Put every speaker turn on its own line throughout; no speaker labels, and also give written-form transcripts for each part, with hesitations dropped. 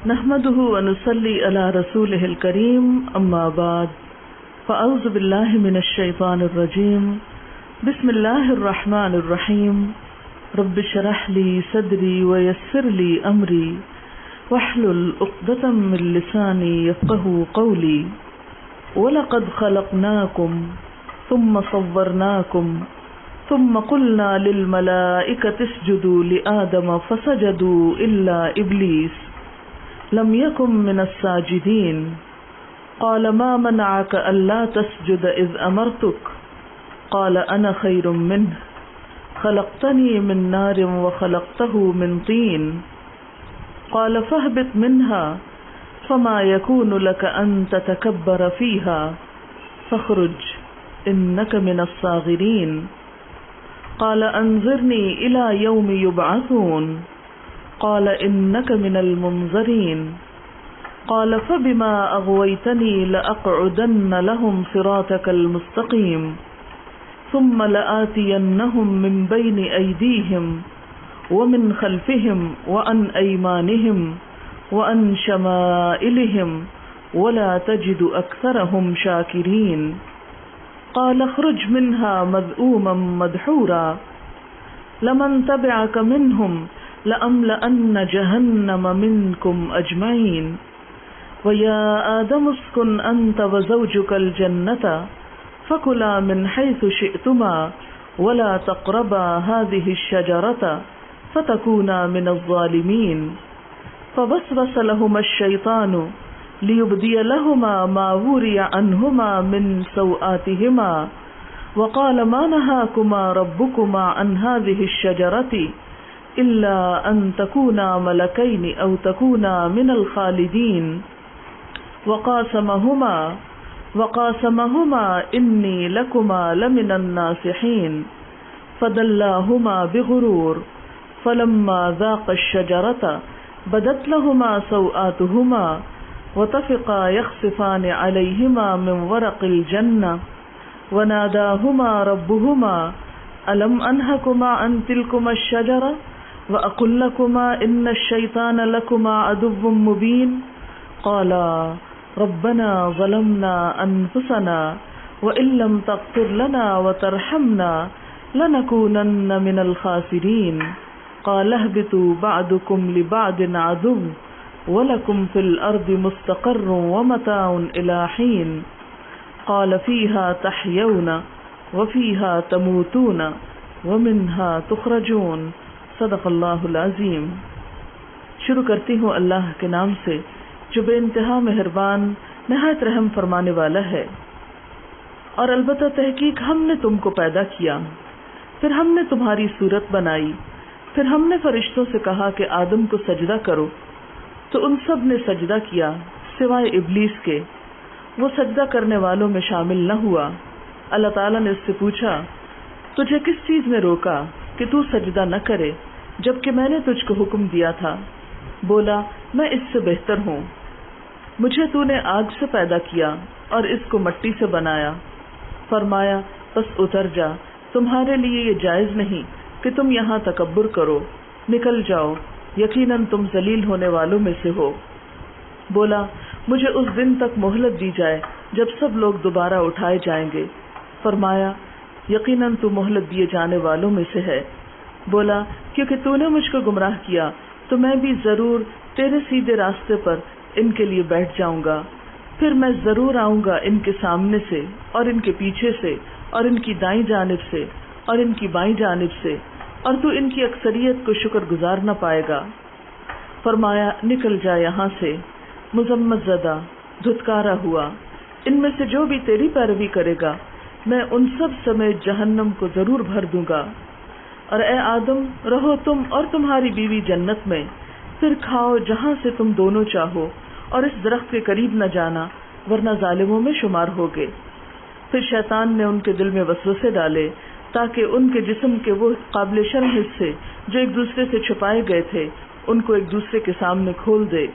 نحمده ونصلي على رسوله الكريم اما بعد فاعوذ بالله من الشيطان الرجيم بسم الله الرحمن الرحيم رب اشرح لي صدري ويسر لي امري واحلل عقدة من لساني يفقهوا قولي ولقد خلقناكم ثم صورناكم ثم قلنا للملائكة اسجدوا لآدم فسجدوا إلا إبليس لم يكن من الساجدين قال ما منعك ألا تسجد إذ أمرتك قال أنا خير منه خلقتني من نار وخلقته من طين قال فاهبط منها فما يكون لك أن تتكبر فيها فاخرج إنك من الصاغرين قال أنظرني إلى يوم يبعثون قال إنك من المنظرين قال فبما أغويتني لأقعدن لهم صراطك المستقيم ثم لآتينهم من بين أيديهم ومن خلفهم وعن أيمانهم وعن شمائلهم ولا تجد أكثرهم شاكرين قال اخرج منها مذءوما مدحورا لمن تبعك منهم لأملأن جهنم منكم أجمعين ويا آدم اسكن أنت وزوجك الجنة فكلا من حيث شئتما ولا تقربا هذه الشجرة فتكونا من الظالمين فوسوس لهما الشيطان ليبدي لهما ما وري عنهما من سوآتهما وقال ما نهاكما ربكما عن هذه الشجرة إلا أن تكونا ملكين أو تكونا من الخالدين وقاسمهما إني لكما لمن الناصحين فدلاهما بغرور فلما ذاقا الشجرة بدت لهما سوآتهما وطفقا يخصفان عليهما من ورق الجنة وناداهما ربهما ألم أنهكما عن تلكما الشجرة وأقل لكما إن الشيطان لكما عدو مبين قالا ربنا ظلمنا أنفسنا وإن لم تغفر لنا وترحمنا لنكونن من الخاسرين قال اهبطوا بعضكم لبعض عدو ولكم في الأرض مستقر ومتاع إلى حين قال فيها تحيون وفيها تموتون ومنها تخرجون صدق اللہ العظیم۔ شروع کرتی ہوں اللہ کے نام سے جو بے انتہا مہربان نہایت رحم فرمانے والا ہے۔ اور البتہ تحقیق ہم نے تم کو پیدا کیا، پھر ہم نے تمہاری صورت بنائی، پھر ہم نے فرشتوں سے کہا کہ آدم کو سجدہ کرو، تو ان سب نے سجدہ کیا سوائے ابلیس کے، وہ سجدہ کرنے والوں میں شامل نہ ہوا۔ اللہ تعالیٰ نے اس سے پوچھا تجھے کس چیز نے روکا کہ تو سجدہ نہ کرے جبکہ میں نے تجھ کو حکم دیا تھا؟ بولا میں اس سے بہتر ہوں، مجھے تو نے آگ سے پیدا کیا اور اس کو مٹی سے بنایا۔ فرمایا بس اتر جا، تمہارے لیے یہ جائز نہیں کہ تم یہاں تکبر کرو، نکل جاؤ، یقیناً تم ذلیل ہونے والوں میں سے ہو۔ بولا مجھے اس دن تک مہلت دی جائے جب سب لوگ دوبارہ اٹھائے جائیں گے۔ فرمایا یقیناً تو مہلت دیے جانے والوں میں سے ہے۔ بولا کیونکہ تو نے مجھ کو گمراہ کیا تو میں بھی ضرور تیرے سیدھے راستے پر ان کے لیے بیٹھ جاؤں گا، پھر میں ضرور آؤں گا ان کے سامنے سے اور ان کے پیچھے سے اور ان کی دائیں جانب سے اور ان کی بائیں جانب سے، اور تو ان کی اکثریت کو شکر گزار نہ پائے گا۔ فرمایا نکل جا یہاں سے، مذمت زدہ، دھتکارا ہوا، ان میں سے جو بھی تیری پیروی کرے گا میں ان سب سمیت جہنم کو ضرور بھر دوں گا۔ اور اے آدم رہو تم اور تمہاری بیوی جنت میں، پھر کھاؤ جہاں سے تم دونوں چاہو، اور اس درخت کے قریب نہ جانا ورنہ ظالموں میں شمار ہوگے۔ پھر شیطان نے ان کے دل میں وسوسے ڈالے تاکہ ان کے جسم کے وہ قابل شرم حصے جو ایک دوسرے سے چھپائے گئے تھے ان کو ایک دوسرے کے سامنے کھول دے،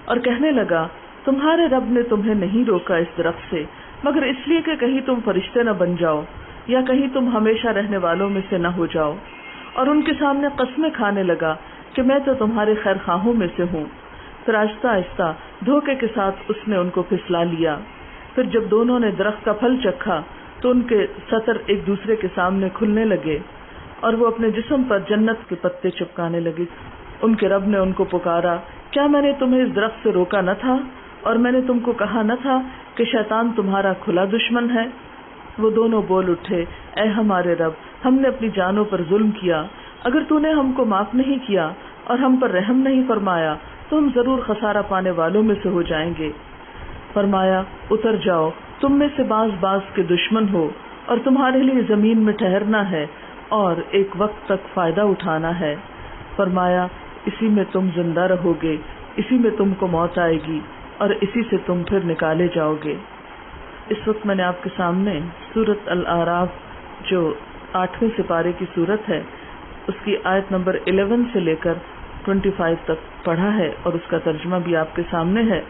اور کہنے لگا تمہارے رب نے تمہیں نہیں روکا اس درخت سے مگر اس لیے کہ کہیں تم فرشتے نہ بن جاؤ یا کہیں تم ہمیشہ رہنے والوں میں سے نہ ہو جاؤ۔ اور ان کے سامنے قسمیں کھانے لگا کہ میں تو تمہارے خیر خواہوں میں سے ہوں۔ پھر آہستہ آہستہ دھوکے کے ساتھ اس نے ان کو پھسلا لیا. پھر جب دونوں نے درخت کا پھل چکھا تو ان کے سطر ایک دوسرے کے سامنے کھلنے لگے اور وہ اپنے جسم پر جنت کے پتے چپکانے لگے. ان کے رب نے ان کو پکارا، کیا میں نے تمہیں اس درخت سے روکا نہ تھا اور میں نے تم کو کہا نہ تھا کہ شیطان تمہارا کھلا دشمن ہے؟ وہ دونوں بول اٹھے، اے ہمارے رب، ہم نے اپنی جانوں پر ظلم کیا. اگر تو نے ہم کو معاف نہیں کیا اور ہم پر رحم نہیں فرمایا تو ہم ضرور خسارہ پانے والوں میں سے ہو جائیں گے. فرمایا، اتر جاؤ، تم میں سے بعض کے دشمن ہو اور تمہارے لیے زمین میں ٹھہرنا ہے اور ایک وقت تک فائدہ اٹھانا ہے. فرمایا، اسی میں تم زندہ رہو گے، اسی میں تم کو موت آئے گی اور اسی سے تم پھر نکالے جاؤ گے. اس وقت میں نے آپ کے سامنے سورۃ الاعراف جو 8ویں سپارے کی سورت ہے اس کی آیت نمبر 11 سے لے کر 25 تک پڑھا ہے اور اس کا ترجمہ بھی آپ کے سامنے ہے.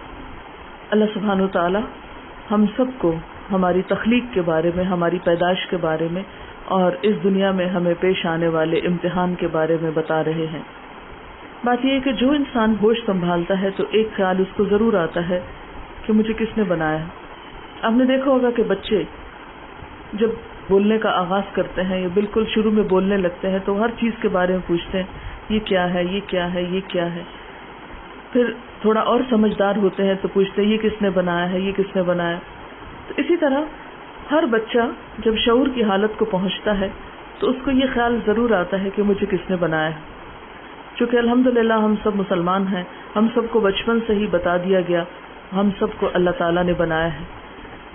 اللہ سبحانہ وتعالی ہم سب کو ہماری تخلیق کے بارے میں، ہماری پیدائش کے بارے میں اور اس دنیا میں ہمیں پیش آنے والے امتحان کے بارے میں بتا رہے ہیں. بات یہ ہے کہ جو انسان ہوش سنبھالتا ہے تو ایک خیال اس کو ضرور آتا ہے کہ مجھے کس نے بنایا. آپ نے دیکھا ہوگا کہ بچے جب بولنے کا آغاز کرتے ہیں یا بالکل شروع میں بولنے لگتے ہیں تو ہر چیز کے بارے میں پوچھتے ہیں، یہ کیا ہے، یہ کیا ہے، یہ کیا ہے. پھر تھوڑا اور سمجھدار ہوتے ہیں تو پوچھتے ہیں یہ کس نے بنایا ہے، یہ کس نے بنایا. تو اسی طرح ہر بچہ جب شعور کی حالت کو پہنچتا ہے تو اس کو یہ خیال ضرور آتا ہے کہ مجھے کس نے بنایا ہے. چونکہ الحمدللہ ہم سب مسلمان ہیں، ہم سب کو بچپن سے ہی بتا دیا گیا ہم سب کو اللہ تعالیٰ نے بنایا ہے.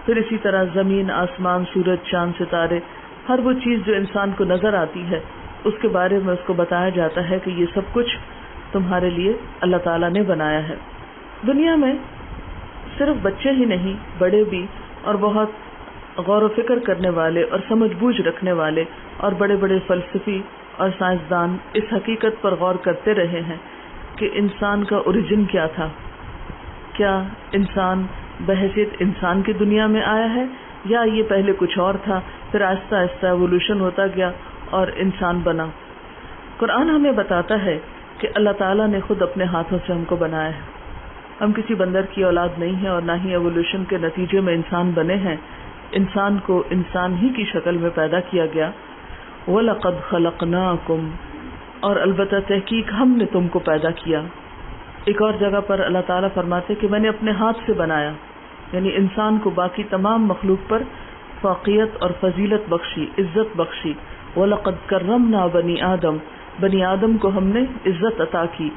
پھر اسی طرح زمین، آسمان، سورج، چاند، ستارے، ہر وہ چیز جو انسان کو نظر آتی ہے اس کے بارے میں اس کو بتایا جاتا ہے کہ یہ سب کچھ تمہارے لیے اللہ تعالیٰ نے بنایا ہے. دنیا میں صرف بچے ہی نہیں، بڑے بھی اور بہت غور و فکر کرنے والے اور سمجھ بوجھ رکھنے والے اور بڑے بڑے فلسفی اور سائنسدان اس حقیقت پر غور کرتے رہے ہیں کہ انسان کا اوریجن کیا تھا. کیا انسان بحیثیت انسان کی دنیا میں آیا ہے یا یہ پہلے کچھ اور تھا، پھر آہستہ آہستہ ایوولوشن ہوتا گیا اور انسان بنا. قرآن ہمیں بتاتا ہے کہ اللہ تعالیٰ نے خود اپنے ہاتھوں سے ہم کو بنایا ہے. ہم کسی بندر کی اولاد نہیں ہیں اور نہ ہی ایوولوشن کے نتیجے میں انسان بنے ہیں. انسان کو انسان ہی کی شکل میں پیدا کیا گیا. وَلَقَدْ خَلَقْنَاكُمْ، اور البتہ تحقیق ہم نے تم کو پیدا کیا. ایک اور جگہ پر اللہ تعالیٰ فرماتے کہ میں نے اپنے ہاتھ سے بنایا، یعنی انسان کو باقی تمام مخلوق پر فوقیت اور فضیلت بخشی، عزت بخشی. وَلَقَدْ كَرَّمْنَا بَنِي آدم، بنی آدم کو ہم نے عزت عطا کی،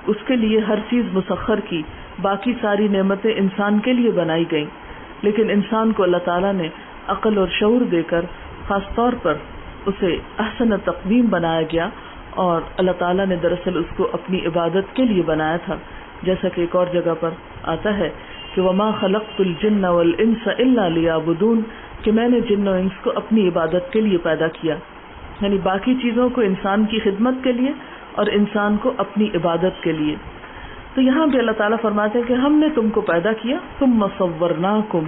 اس کے لیے ہر چیز مسخر کی. باقی ساری نعمتیں انسان کے لیے بنائی گئیں، لیکن انسان کو اللہ تعالیٰ نے عقل اور شعور دے کر خاص طور پر اسے احسن تقویم بنایا گیا اور اللہ تعالیٰ نے دراصل اس کو اپنی عبادت کے لیے بنایا تھا. جیسا کہ ایک اور جگہ پر آتا ہے کہ وَمَا خَلَقْتُ الْجِنَّ وَالْإِنسَ إِلَّا لِيَعْبُدُونَ، کہ میں نے جن و انس کو اپنی عبادت کے لیے پیدا کیا، یعنی باقی چیزوں کو انسان کی خدمت کے لیے اور انسان کو اپنی عبادت کے لیے. تو یہاں بھی اللہ تعالیٰ فرماتے ہیں کہ ہم نے تم کو پیدا کیا، ثُمَّ صَوَّرْنَاكُمْ،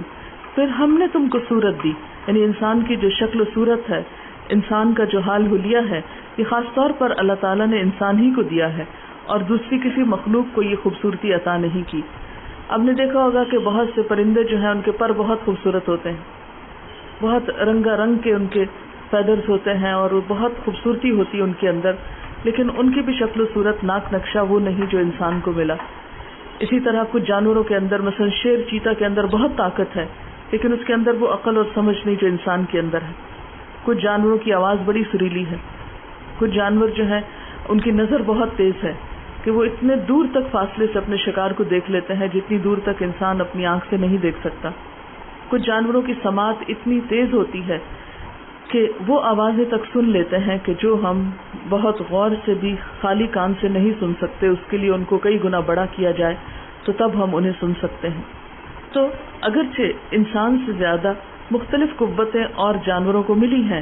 پھر ہم نے تم کو صورت دی. یعنی انسان کی جو شکل و صورت ہے، انسان کا جو حال حلیہ ہے، یہ خاص طور پر اللہ تعالیٰ نے انسان ہی کو دیا ہے اور دوسری کسی مخلوق کو یہ خوبصورتی عطا نہیں کی. آپ نے دیکھا ہوگا کہ بہت سے پرندے جو ہیں ان کے پر بہت خوبصورت ہوتے ہیں، بہت رنگا رنگ کے ان کے فیدرز ہوتے ہیں اور وہ بہت خوبصورتی ہوتی ہے ان کے اندر، لیکن ان کی بھی شکل و صورت، ناک نقشہ وہ نہیں جو انسان کو ملا. اسی طرح کچھ جانوروں کے اندر، مثلا شیر، چیتا کے اندر بہت طاقت ہے لیکن اس کے اندر وہ عقل اور سمجھ نہیں جو انسان کے اندر ہے. کچھ جانوروں کی آواز بڑی سریلی ہے، کچھ جانور جو ہیں ان کی نظر بہت تیز ہے کہ وہ اتنے دور تک فاصلے سے اپنے شکار کو دیکھ لیتے ہیں جتنی دور تک انسان اپنی آنکھ سے نہیں دیکھ سکتا. کچھ جانوروں کی سماعت اتنی تیز ہوتی ہے کہ وہ آوازیں تک سن لیتے ہیں کہ جو ہم بہت غور سے بھی خالی کان سے نہیں سن سکتے، اس کے لیے ان کو کئی گنا بڑا کیا جائے تو تب ہم انہیں سن سکتے ہیں. تو اگرچہ انسان سے زیادہ مختلف قوتیں اور جانوروں کو ملی ہیں،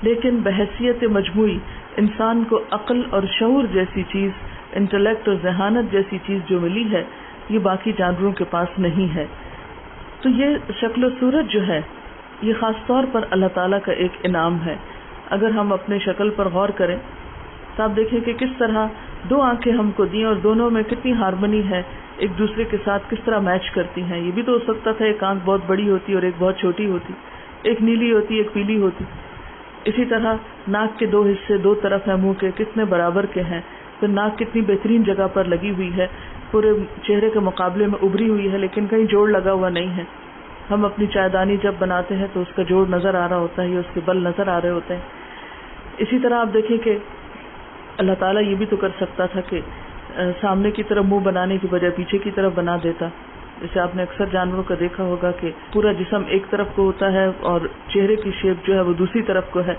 لیکن بحیثیت مجموعی انسان کو عقل اور شعور جیسی چیز، انٹلیکٹ اور ذہانت جیسی چیز جو ملی ہے، یہ باقی جانوروں کے پاس نہیں ہے. تو یہ شکل و صورت جو ہے یہ خاص طور پر اللہ تعالیٰ کا ایک انعام ہے. اگر ہم اپنے شکل پر غور کریں تو آپ دیکھیں کہ کس طرح دو آنکھیں ہم کو دیں اور دونوں میں کتنی ہارمنی ہے، ایک دوسرے کے ساتھ کس طرح میچ کرتی ہیں. یہ بھی تو ہو سکتا تھا ایک آنکھ بہت بڑی ہوتی اور ایک بہت چھوٹی ہوتی، ایک نیلی ہوتی ایک پیلی ہوتی. اسی طرح ناک کے دو حصے دو طرف ہیں منہ کے، کتنے برابر کے ہیں. پھر ناک کتنی بہترین جگہ پر لگی ہوئی ہے، پورے چہرے کے مقابلے میں ابھری ہوئی ہے، لیکن کہیں جوڑ لگا ہوا نہیں ہے. ہم اپنی چائے دانی جب بناتے ہیں تو اس کا جوڑ نظر آ رہا ہوتا ہے یا اس کے بل نظر آ رہے ہوتے ہیں. اسی طرح آپ دیکھیں کہ اللہ تعالیٰ یہ بھی تو کر سکتا تھا کہ سامنے کی طرف منہ بنانے کی بجائے پیچھے کی طرف بنا دیتا. جیسے آپ نے اکثر جانوروں کا دیکھا ہوگا کہ پورا جسم ایک طرف کو ہوتا ہے اور چہرے کی شیپ جو ہے وہ دوسری طرف کو ہے.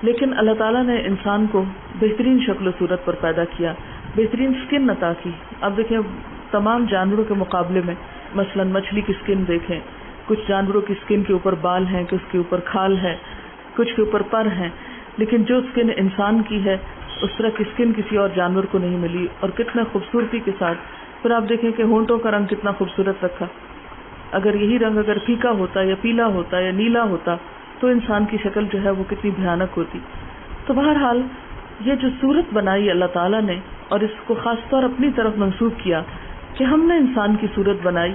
لیکن اللہ تعالیٰ نے انسان کو بہترین شکل و صورت پر پیدا کیا، بہترین سکن عطا کی. اب دیکھیں تمام جانوروں کے مقابلے میں مثلا مچھلی کی سکن دیکھیں، کچھ جانوروں کی سکن کے اوپر بال ہیں، کچھ کے اوپر کھال ہے، کچھ کے اوپر پر ہیں، لیکن جو سکن انسان کی ہے اس طرح کی سکن کسی اور جانور کو نہیں ملی، اور کتنا خوبصورتی کے ساتھ. پھر آپ دیکھیں کہ ہونٹوں کا رنگ کتنا خوبصورت رکھا. اگر یہی رنگ اگر پھیکا ہوتا یا پیلا ہوتا یا نیلا ہوتا تو انسان کی شکل جو ہے وہ کتنی بھیانک ہوتی. تو بہرحال یہ جو صورت بنائی اللہ تعالیٰ نے اور اس کو خاص طور اپنی طرف منسوب کیا کہ ہم نے انسان کی صورت بنائی،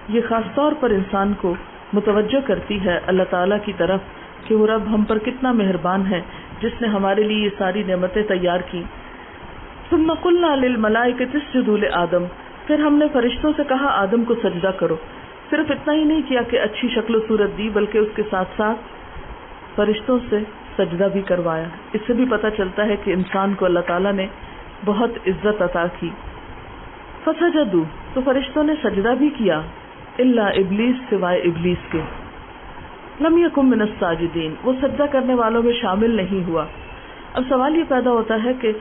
یہ خاص طور پر انسان کو متوجہ کرتی ہے اللہ تعالیٰ کی طرف کہ وہ رب ہم پر کتنا مہربان ہے جس نے ہمارے لیے یہ ساری نعمتیں تیار کی. ثم قلنا للملائکۃ اسجدوا لآدم، پھر ہم نے فرشتوں سے کہا آدم کو سجدہ کرو. صرف اتنا ہی نہیں کیا کہ اچھی شکل و صورت دی، بلکہ اس کے ساتھ ساتھ فرشتوں سے سجدہ بھی کروایا. اس سے بھی پتہ چلتا ہے کہ انسان کو اللہ تعالیٰ نے بہت عزت عطا کی. فسجدوا، تو فرشتوں نے سجدہ بھی کیا، الا ابلیس، سوائے ابلیس کے. لم یکن من الساجدین، وہ سجدہ کرنے والوں میں شامل نہیں ہوا. اب سوال یہ پیدا ہوتا ہے کہ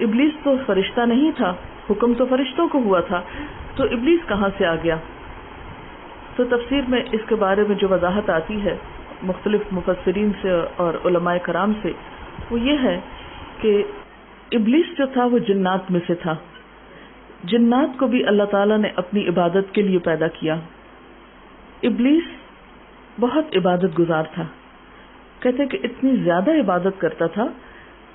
ابلیس تو فرشتہ نہیں تھا، حکم تو فرشتوں کو ہوا تھا، تو ابلیس کہاں سے آ گیا؟ تو تفسیر میں اس کے بارے میں جو وضاحت آتی ہے مختلف مفسرین سے اور علماء کرام سے، وہ یہ ہے کہ ابلیس جو تھا وہ جنات میں سے تھا. جنات کو بھی اللہ تعالیٰ نے اپنی عبادت کے لیے پیدا کیا. ابلیس بہت عبادت گزار تھا. کہتے کہ اتنی زیادہ عبادت کرتا تھا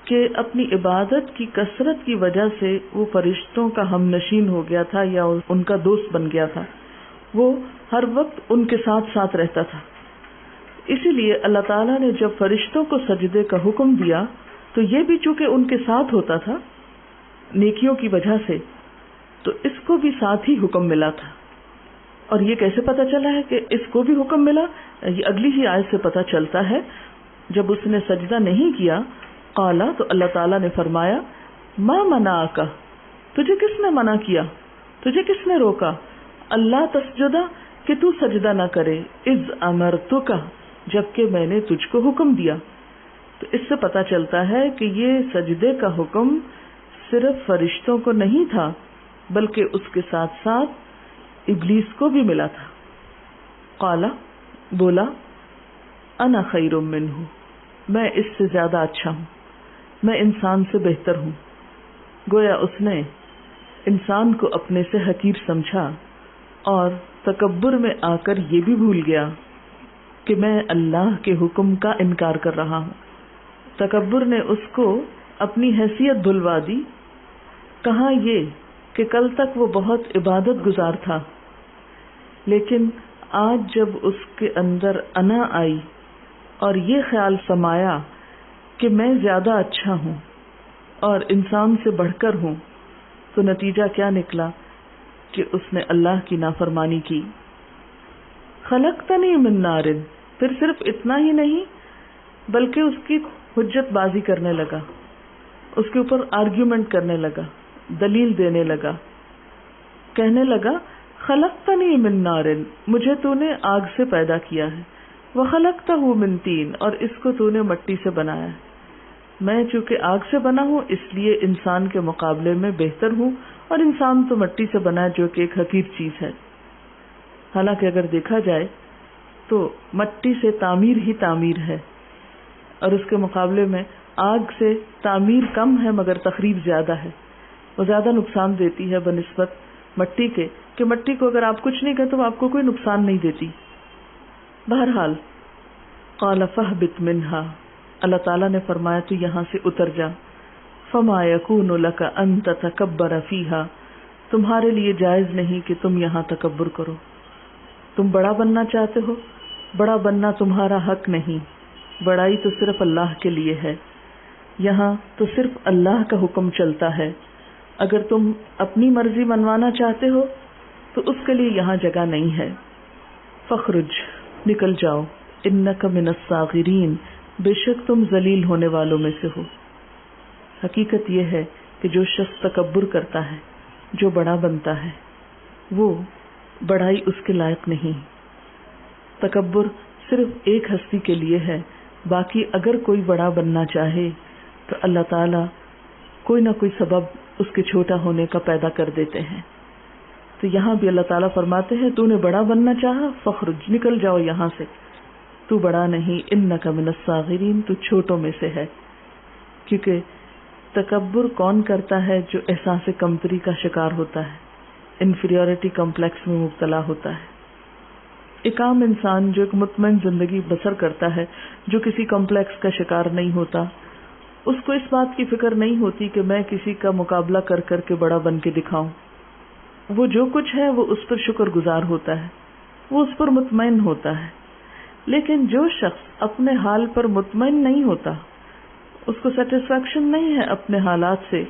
کہ اپنی عبادت کی کثرت کی وجہ سے وہ فرشتوں کا ہم نشین ہو گیا تھا یا ان کا دوست بن گیا تھا. وہ ہر وقت ان کے ساتھ ساتھ رہتا تھا. اسی لیے اللہ تعالیٰ نے جب فرشتوں کو سجدے کا حکم دیا تو یہ بھی چونکہ ان کے ساتھ ہوتا تھا نیکیوں کی وجہ سے، تو اس کو بھی ساتھ ہی حکم ملا تھا. اور یہ کیسے پتا چلا ہے کہ اس کو بھی حکم ملا؟ یہ اگلی ہی آیت سے پتا چلتا ہے. جب اس نے سجدہ نہیں کیا، قالا، تو اللہ تعالیٰ نے فرمایا، ما منعک، تجھے کس نے منع کیا، تجھے کس نے روکا، اللہ تسجدہ، کہ تو سجدہ نہ کرے، اذ امرتک، جبکہ میں نے تجھ کو حکم دیا. تو اس سے پتا چلتا ہے کہ یہ سجدے کا حکم صرف فرشتوں کو نہیں تھا بلکہ اس کے ساتھ ساتھ ابلیس کو بھی ملا تھا. قالا، بولا، انا خیر منہ، میں اس سے زیادہ اچھا ہوں، میں انسان سے بہتر ہوں. گویا اس نے انسان کو اپنے سے حقیر سمجھا اور تکبر میں آ کر یہ بھی بھول گیا کہ میں اللہ کے حکم کا انکار کر رہا ہوں. تکبر نے اس کو اپنی حیثیت بھلوا دی. کہاں یہ کہ کل تک وہ بہت عبادت گزار تھا، لیکن آج جب اس کے اندر انا آئی اور یہ خیال سمایا کہ میں زیادہ اچھا ہوں اور انسان سے بڑھ کر ہوں، تو نتیجہ کیا نکلا کہ اس نے اللہ کی نافرمانی کی. خلقتنی من نار، پھر صرف اتنا ہی نہیں بلکہ اس کی حجت بازی کرنے لگا، اس کے اوپر آرگیومنٹ کرنے لگا، دلیل دینے لگا، کہنے لگا خلقتنی من نار، مجھے تو نے آگ سے پیدا کیا ہے، وخلقتہ من طین، اور اس کو تو نے مٹی سے بنایا ہے. میں چونکہ آگ سے بنا ہوں اس لیے انسان کے مقابلے میں بہتر ہوں، اور انسان تو مٹی سے بنا ہے جو کہ ایک حقیر چیز ہے. حالانکہ اگر دیکھا جائے تو مٹی سے تعمیر ہی تعمیر ہے، اور اس کے مقابلے میں آگ سے تعمیر کم ہے مگر تخریب زیادہ ہے. وہ زیادہ نقصان دیتی ہے بنسبت مٹی کے، کہ مٹی کو اگر آپ کچھ نہیں کرتے تو آپ کو کوئی نقصان نہیں دیتی. بہرحال قال فاہبط منہا، اللہ تعالیٰ نے فرمایا تو یہاں سے اتر جا. فما یکون لک ان تتکبر فیہا، تمہارے لیے جائز نہیں کہ تم یہاں تکبر کرو. تم بڑا بننا چاہتے ہو، بڑا بننا تمہارا حق نہیں، بڑائی تو صرف اللہ کے لیے ہے. یہاں تو صرف اللہ کا حکم چلتا ہے. اگر تم اپنی مرضی منوانا چاہتے ہو تو اس کے لیے یہاں جگہ نہیں ہے. فخرج، نکل جاؤ، انک من الصاغرین، بے شک تم ذلیل ہونے والوں میں سے ہو. حقیقت یہ ہے کہ جو شخص تکبر کرتا ہے، جو بڑا بنتا ہے، وہ بڑائی اس کے لائق نہیں. تکبر صرف ایک ہستی کے لیے ہے، باقی اگر کوئی بڑا بننا چاہے تو اللہ تعالیٰ کوئی نہ کوئی سبب اس کے چھوٹا ہونے کا پیدا کر دیتے ہیں. تو یہاں بھی اللہ تعالیٰ فرماتے ہیں تو نے بڑا بننا چاہا، فخرج، نکل جاؤ یہاں سے، تو بڑا نہیں، انک من الصاغرین، تو چھوٹوں میں سے ہے. کیونکہ تکبر کون کرتا ہے؟ جو احساس کمتری کا شکار ہوتا ہے، انفیریورٹی کمپلیکس میں مبتلا ہوتا ہے. ایک عام انسان جو ایک مطمئن زندگی بسر کرتا ہے، جو کسی کمپلیکس کا شکار نہیں ہوتا، اس کو اس بات کی فکر نہیں ہوتی کہ میں کسی کا مقابلہ کر کر کے بڑا بن کے دکھاؤں. وہ جو کچھ ہے وہ اس پر شکر گزار ہوتا ہے، وہ اس پر مطمئن ہوتا ہے. لیکن جو شخص اپنے حال پر مطمئن نہیں ہوتا، اس کو سیٹسفیکشن نہیں ہے اپنے حالات سے،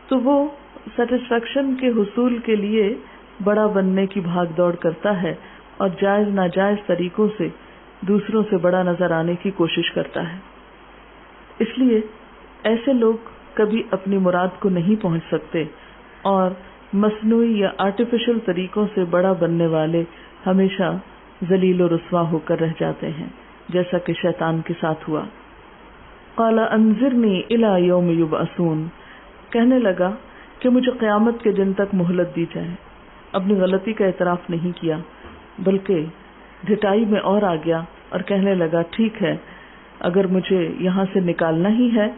تو وہ سیٹسفیکشن کے حصول کے لیے بڑا بننے کی بھاگ دوڑ کرتا ہے اور جائز ناجائز طریقوں سے دوسروں سے بڑا نظر آنے کی کوشش کرتا ہے. اس لیے ایسے لوگ کبھی اپنی مراد کو نہیں پہنچ سکتے، اور مصنوعی یا آرٹیفیشل طریقوں سے بڑا بننے والے ہمیشہ ذلیل و رسوا ہو کر رہ جاتے ہیں، جیسا کہ شیطان کے ساتھ ہوا. قال انظرنی الی یوم یبعثون، کہنے لگا کہ مجھے قیامت کے دن تک مہلت دی جائے. اپنی غلطی کا اعتراف نہیں کیا، بلکہ ڈھٹائی میں اور آ گیا اور کہنے لگا ٹھیک ہے، اگر مجھے یہاں سے نکالنا ہی ہے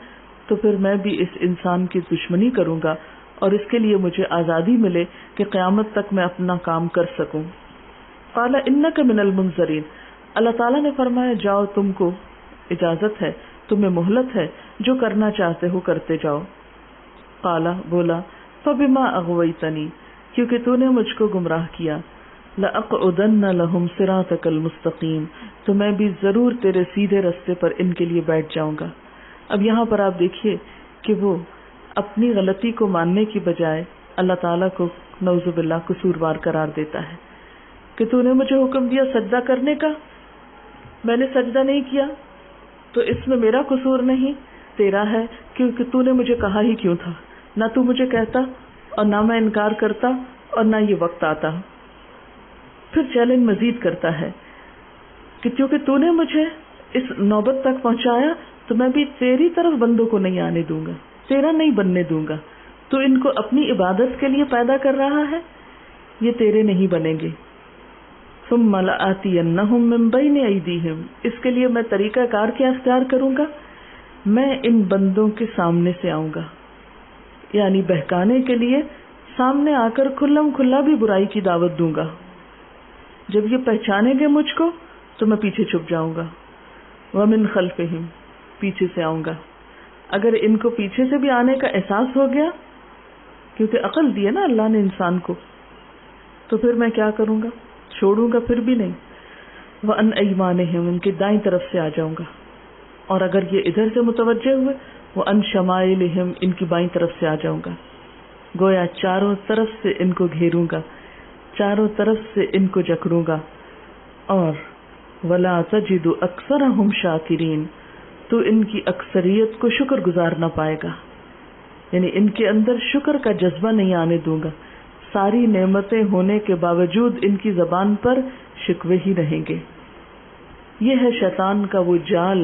تو پھر میں بھی اس انسان کی دشمنی کروں گا، اور اس کے لیے مجھے آزادی ملے کہ قیامت تک میں اپنا کام کر سکوں. قال انک من المنظرین، اللہ تعالیٰ نے فرمایا جاؤ، تم کو اجازت ہے، تمہیں مہلت ہے، جو کرنا چاہتے ہو کرتے جاؤ. قال، بولا، فبما اغویتنی، کیونکہ تو نے مجھ کو گمراہ کیا، لأقعدن لهم صراطک المستقیم، تو میں بھی ضرور تیرے سیدھے رستے پر ان کے لیے بیٹھ جاؤں گا. اب یہاں پر آپ دیکھیے کہ وہ اپنی غلطی کو ماننے کی بجائے اللہ تعالیٰ کو نعوذ باللہ قصوروار قرار دیتا ہے کہ تو نے مجھے حکم دیا سجدہ کرنے کا، میں نے سجدہ نہیں کیا، تو اس میں میرا قصور نہیں، تیرا ہے، کیونکہ تو نے مجھے کہا ہی کیوں تھا. نہ تو مجھے کہتا اور نہ میں انکار کرتا اور نہ یہ وقت آتا. پھر چیلنج مزید کرتا ہے کہ کیونکہ تو نے مجھے اس نوبت تک پہنچایا تو میں بھی تیری طرف بندوں کو نہیں آنے دوں گا، تیرا نہیں بننے دوں گا. تو ان کو اپنی عبادت کے لیے پیدا کر رہا ہے، یہ تیرے نہیں بنیں گے. ثم لآتینہم من بین ایدیہم، اس کے لیے میں طریقہ کار کیا اختیار کروں گا، میں ان بندوں کے سامنے سے آؤں گا، یعنی بہکانے کے لیے سامنے آ کر کھلم کھلا بھی برائی کی دعوت دوں گا. جب یہ پہچانیں گے مجھ کو تو میں پیچھے چھپ جاؤں گا. ومن خلفہم، پیچھے سے آؤں گا. اگر ان کو پیچھے سے بھی آنے کا احساس ہو گیا، کیونکہ عقل دی ہے نا اللہ نے انسان کو، تو پھر میں کیا کروں گا، چھوڑوں گا پھر بھی نہیں. وَأَنْ أَيْمَانِهِمْ، ان کی دائیں طرف سے آ جاؤں گا. اور اگر یہ ادھر سے متوجہ ہوئے، وَأَنْ شَمَائِلِهِمْ، ان کی بائیں طرف سے آ جاؤں گا. گویا چاروں طرف سے ان کو گھیروں گا، چاروں طرف سے ان کو جکڑوں گا. اور وَلَا تَجِدُ أَكْثَرَهُمْ شَاكِرِينَ، تو ان کی اکثریت کو شکر گزار نہ پائے گا، یعنی ان کے اندر شکر کا جذبہ نہیں آنے دوں گا. ساری نعمتیں ہونے کے باوجود ان کی زبان پر شکوے ہی رہیں گے. یہ ہے شیطان کا وہ جال،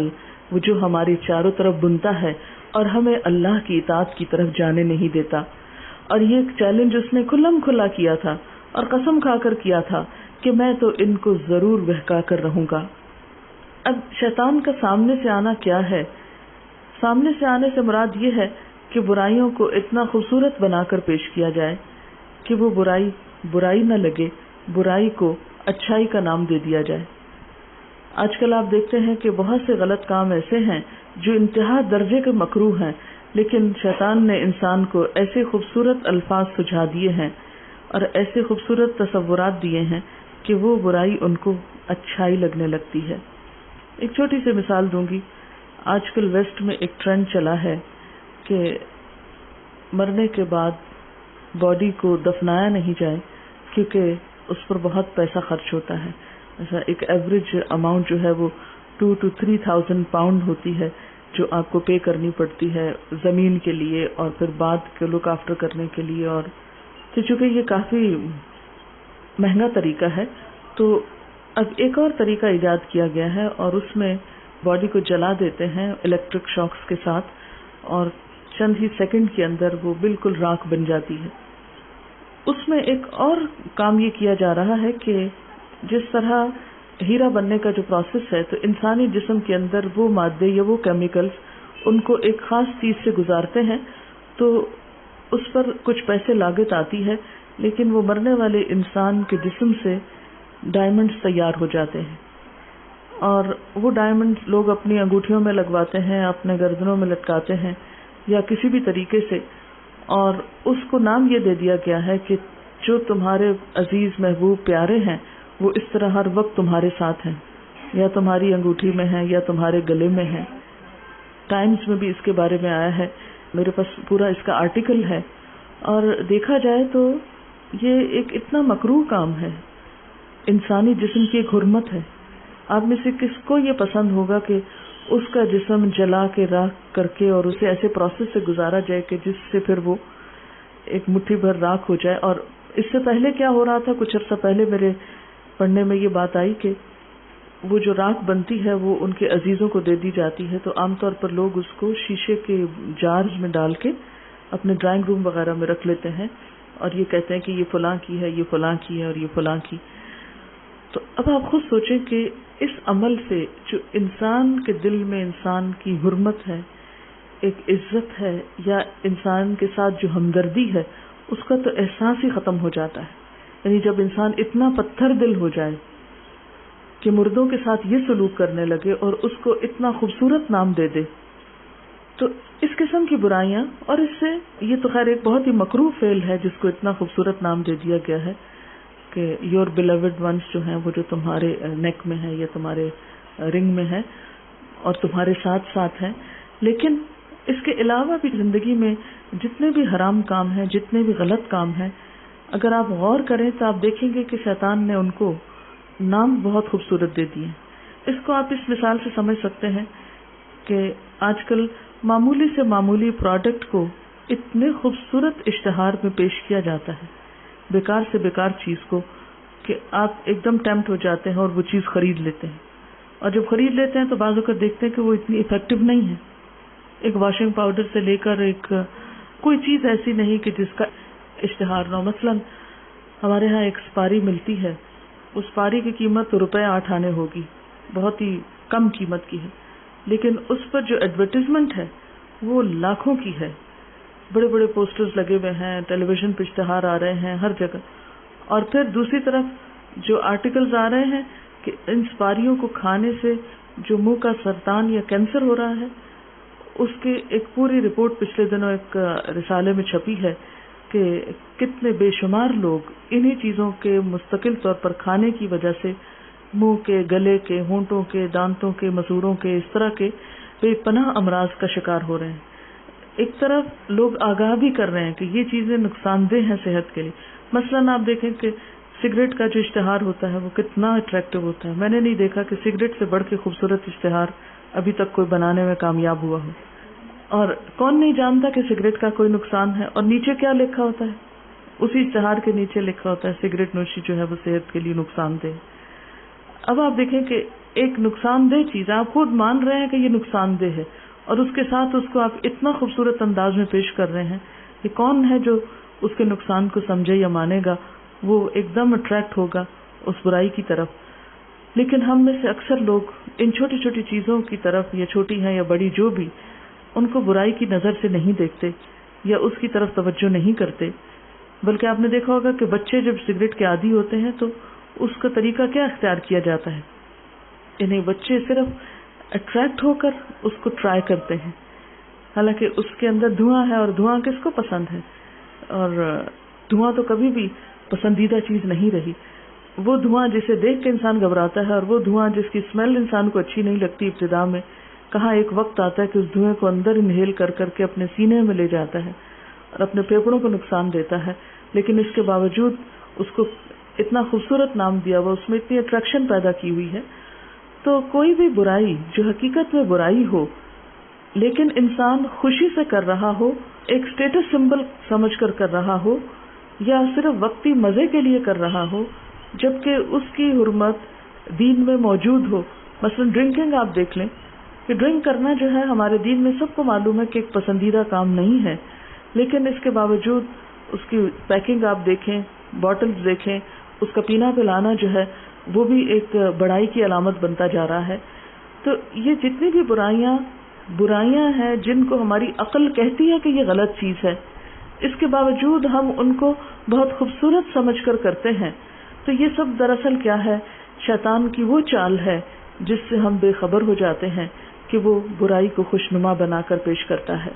وہ جو ہماری چاروں طرف بنتا ہے اور ہمیں اللہ کی اطاعت کی طرف جانے نہیں دیتا. اور یہ ایک چیلنج اس نے کھلم کھلا کیا تھا اور قسم کھا کر کیا تھا کہ میں تو ان کو ضرور بہکا کر رہوں گا. اب شیطان کا سامنے سے آنا کیا ہے؟ سامنے سے آنے سے مراد یہ ہے کہ برائیوں کو اتنا خوبصورت بنا کر پیش کیا جائے کہ وہ برائی نہ لگے، برائی کو اچھائی کا نام دے دیا جائے. آج کل آپ دیکھتے ہیں کہ بہت سے غلط کام ایسے ہیں جو انتہا درجے کے مکروہ ہیں، لیکن شیطان نے انسان کو ایسے خوبصورت الفاظ سجھا دیے ہیں اور ایسے خوبصورت تصورات دیے ہیں کہ وہ برائی ان کو اچھائی لگنے لگتی ہے. ایک چھوٹی سی مثال دوں گی. آج کل ویسٹ میں ایک ٹرینڈ چلا ہے کہ مرنے کے بعد باڈی کو دفنایا نہیں جائے کیونکہ اس پر بہت پیسہ خرچ ہوتا ہے. ایسا ایک ایوریج اماؤنٹ جو ہے وہ 2,000 to 3,000 پاؤنڈ ہوتی ہے جو آپ کو پے کرنی پڑتی ہے زمین کے لیے اور پھر بعد کے لک آفٹر کرنے کے لیے. اور تو چونکہ یہ کافی مہنگا طریقہ ہے تو اب ایک اور طریقہ ایجاد کیا گیا ہے اور اس میں باڈی کو جلا دیتے ہیں الیکٹرک شاکس کے ساتھ اور چند ہی سیکنڈ کے اندر وہ بالکل راکھ بن جاتی ہے. اس میں ایک اور کام یہ کیا جا رہا ہے کہ جس طرح ہیرا بننے کا جو پروسیس ہے تو انسانی جسم کے اندر وہ مادے یا وہ کیمیکلز ان کو ایک خاص چیز سے گزارتے ہیں تو اس پر کچھ پیسے لاگت آتی ہے لیکن وہ مرنے والے انسان کے جسم سے ڈائمنڈز تیار ہو جاتے ہیں اور وہ ڈائمنڈز لوگ اپنی انگوٹھیوں میں لگواتے ہیں, اپنے گردنوں میں لٹکاتے ہیں یا کسی بھی طریقے سے, اور اس کو نام یہ دے دیا گیا ہے کہ جو تمہارے عزیز محبوب پیارے ہیں وہ اس طرح ہر وقت تمہارے ساتھ ہیں, یا تمہاری انگوٹھی میں ہیں یا تمہارے گلے میں ہیں. ٹائمز میں بھی اس کے بارے میں آیا ہے, میرے پاس پورا اس کا آرٹیکل ہے. اور دیکھا جائے تو یہ ایک اتنا مکروہ کام ہے, انسانی جسم کی ایک حرمت ہے. آپ میں سے کس کو یہ پسند ہوگا کہ اس کا جسم جلا کے راکھ کر کے اور اسے ایسے پروسیس سے گزارا جائے کہ جس سے پھر وہ ایک مٹھی بھر راکھ ہو جائے. اور اس سے پہلے کیا ہو رہا تھا, کچھ عرصہ پہلے میرے پڑھنے میں یہ بات آئی کہ وہ جو راکھ بنتی ہے وہ ان کے عزیزوں کو دے دی جاتی ہے تو عام طور پر لوگ اس کو شیشے کے جارز میں ڈال کے اپنے ڈرائنگ روم وغیرہ میں رکھ لیتے ہیں اور یہ کہتے ہیں کہ یہ فلاں کی ہے, یہ فلاں کی ہے اور یہ فلاں کی. تو اب آپ خود سوچیں کہ اس عمل سے جو انسان کے دل میں انسان کی حرمت ہے, ایک عزت ہے, یا انسان کے ساتھ جو ہمدردی ہے اس کا تو احساس ہی ختم ہو جاتا ہے. یعنی جب انسان اتنا پتھر دل ہو جائے کہ مردوں کے ساتھ یہ سلوک کرنے لگے اور اس کو اتنا خوبصورت نام دے دے, تو اس قسم کی برائیاں, اور اس سے یہ تو خیر ایک بہت ہی مکروہ فعل ہے جس کو اتنا خوبصورت نام دے دیا گیا ہے کہ یور بیلوڈ ونس جو ہیں وہ جو تمہارے نیک میں ہے یا تمہارے رنگ میں ہے اور تمہارے ساتھ ساتھ ہیں. لیکن اس کے علاوہ بھی زندگی میں جتنے بھی حرام کام ہیں, جتنے بھی غلط کام ہیں, اگر آپ غور کریں تو آپ دیکھیں گے کہ شیطان نے ان کو نام بہت خوبصورت دے دیے. اس کو آپ اس مثال سے سمجھ سکتے ہیں کہ آج کل معمولی سے معمولی پروڈکٹ کو اتنے خوبصورت اشتہار میں پیش کیا جاتا ہے, بیکار سے بیکار چیز کو, کہ آپ ایک دم ٹیمپٹ ہو جاتے ہیں اور وہ چیز خرید لیتے ہیں. اور جب خرید لیتے ہیں تو بعض اوقات دیکھتے ہیں کہ وہ اتنی افیکٹو نہیں ہے. ایک واشنگ پاؤڈر سے لے کر ایک کوئی چیز ایسی نہیں کہ جس کا اشتہار نہ ہو. مثلا ہمارے ہاں ایک سپاری ملتی ہے, اس سپاری کی قیمت ₹8 ہوگی, بہت ہی کم قیمت کی ہے, لیکن اس پر جو ایڈورٹیزمنٹ ہے وہ لاکھوں کی ہے. بڑے بڑے پوسٹرز لگے ہوئے ہیں, ٹیلی ویژن پہ اشتہار آ رہے ہیں ہر جگہ. اور پھر دوسری طرف جو آرٹیکلز آ رہے ہیں کہ ان سپاریوں کو کھانے سے جو منہ کا سرطان یا کینسر ہو رہا ہے, اس کی ایک پوری رپورٹ پچھلے دنوں ایک رسالے میں چھپی ہے کہ کتنے بے شمار لوگ انہی چیزوں کے مستقل طور پر کھانے کی وجہ سے منہ کے, گلے کے, ہونٹوں کے, دانتوں کے, مسوڑوں کے, اس طرح کے بے پناہ امراض کا شکار ہو رہے ہیں. ایک طرف لوگ آگاہ بھی کر رہے ہیں کہ یہ چیزیں نقصان دہ ہیں صحت کے لیے. مثلاً آپ دیکھیں کہ سگریٹ کا جو اشتہار ہوتا ہے وہ کتنا اٹریکٹیو ہوتا ہے. میں نے نہیں دیکھا کہ سگریٹ سے بڑھ کے خوبصورت اشتہار ابھی تک کوئی بنانے میں کامیاب ہوا ہو. اور کون نہیں جانتا کہ سگریٹ کا کوئی نقصان ہے, اور نیچے کیا لکھا ہوتا ہے, اسی اشتہار کے نیچے لکھا ہوتا ہے سگریٹ نوشی جو ہے وہ صحت کے لیے نقصان دہ. اب آپ دیکھیں کہ ایک نقصان دہ چیز آپ خود مان رہے ہیں کہ یہ نقصان دہ ہے, اور اس کے ساتھ اس کو آپ اتنا خوبصورت انداز میں پیش کر رہے ہیں کہ کون ہے جو اس کے نقصان کو سمجھے یا مانے گا, وہ ایک دم اٹریکٹ ہوگا اس برائی کی طرف. لیکن ہم میں سے اکثر لوگ ان چھوٹی چھوٹی چیزوں کی طرف, یا چھوٹی ہیں یا بڑی جو بھی, ان کو برائی کی نظر سے نہیں دیکھتے یا اس کی طرف توجہ نہیں کرتے. بلکہ آپ نے دیکھا ہوگا کہ بچے جب سگریٹ کے عادی ہوتے ہیں تو اس کا طریقہ کیا اختیار کیا جاتا ہے, یعنی بچے صرف اٹریکٹ ہو کر اس کو ٹرائی کرتے ہیں. حالانکہ اس کے اندر دھواں ہے، اور دھواں کس کو پسند ہے؟ اور دھواں تو کبھی بھی پسندیدہ چیز نہیں رہی. وہ دھواں جسے دیکھ کے انسان گھبراتا ہے، اور وہ دھواں جس کی اسمیل انسان کو اچھی نہیں لگتی ابتدا میں، کہاں ایک وقت آتا ہے کہ اس دھوئیں کو اندر انہیل کر کر کے اپنے سینے میں لے جاتا ہے اور اپنے پھیپھڑوں کو نقصان دیتا ہے. لیکن اس کے باوجود اس کو اتنا خوبصورت نام دیا ہوا، اس میں اتنی اٹریکشن پیدا کی ہوئی ہے. تو کوئی بھی برائی جو حقیقت میں برائی ہو لیکن انسان خوشی سے کر رہا ہو، ایک اسٹیٹس سمبل سمجھ کر کر رہا ہو، یا صرف وقتی مزے کے لیے کر رہا ہو، جبکہ اس کی حرمت دین میں موجود ہو. مثلا ڈرنکنگ آپ دیکھ لیں کہ ڈرنک کرنا جو ہے ہمارے دین میں سب کو معلوم ہے کہ ایک پسندیدہ کام نہیں ہے، لیکن اس کے باوجود اس کی پیکنگ آپ دیکھیں، باٹلز دیکھیں، اس کا پینا پلانا جو ہے وہ بھی ایک بڑائی کی علامت بنتا جا رہا ہے. تو یہ جتنی بھی برائیاں ہیں جن کو ہماری عقل کہتی ہے کہ یہ غلط چیز ہے، اس کے باوجود ہم ان کو بہت خوبصورت سمجھ کر کرتے ہیں. تو یہ سب دراصل کیا ہے؟ شیطان کی وہ چال ہے جس سے ہم بے خبر ہو جاتے ہیں کہ وہ برائی کو خوشنما بنا کر پیش کرتا ہے.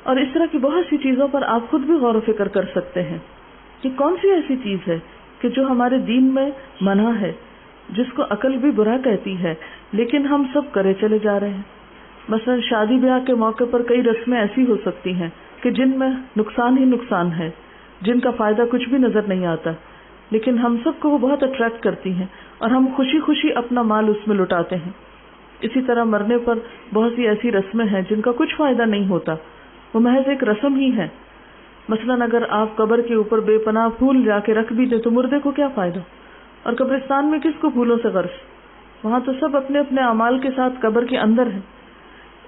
اور اس طرح کی بہت سی چیزوں پر آپ خود بھی غور و فکر کر سکتے ہیں کہ کون سی ایسی چیز ہے کہ جو ہمارے دین میں منع ہے، جس کو عقل بھی برا کہتی ہے، لیکن ہم سب کرے چلے جا رہے ہیں. مثلا شادی بیاہ کے موقع پر کئی رسمیں ایسی ہو سکتی ہیں کہ جن میں نقصان ہی نقصان ہے، جن کا فائدہ کچھ بھی نظر نہیں آتا، لیکن ہم سب کو وہ بہت اٹریکٹ کرتی ہیں اور ہم خوشی خوشی اپنا مال اس میں لٹاتے ہیں. اسی طرح مرنے پر بہت سی ایسی رسمیں ہیں جن کا کچھ فائدہ نہیں ہوتا، وہ محض ایک رسم ہی ہے. مثلا اگر آپ قبر کے اوپر بے پناہ پھول جا کے رکھ بھی دیں تو مردے کو کیا فائدہ؟ اور قبرستان میں کس کو پھولوں سے غرض؟ وہاں تو سب اپنے اپنے اعمال کے ساتھ قبر کے اندر ہیں.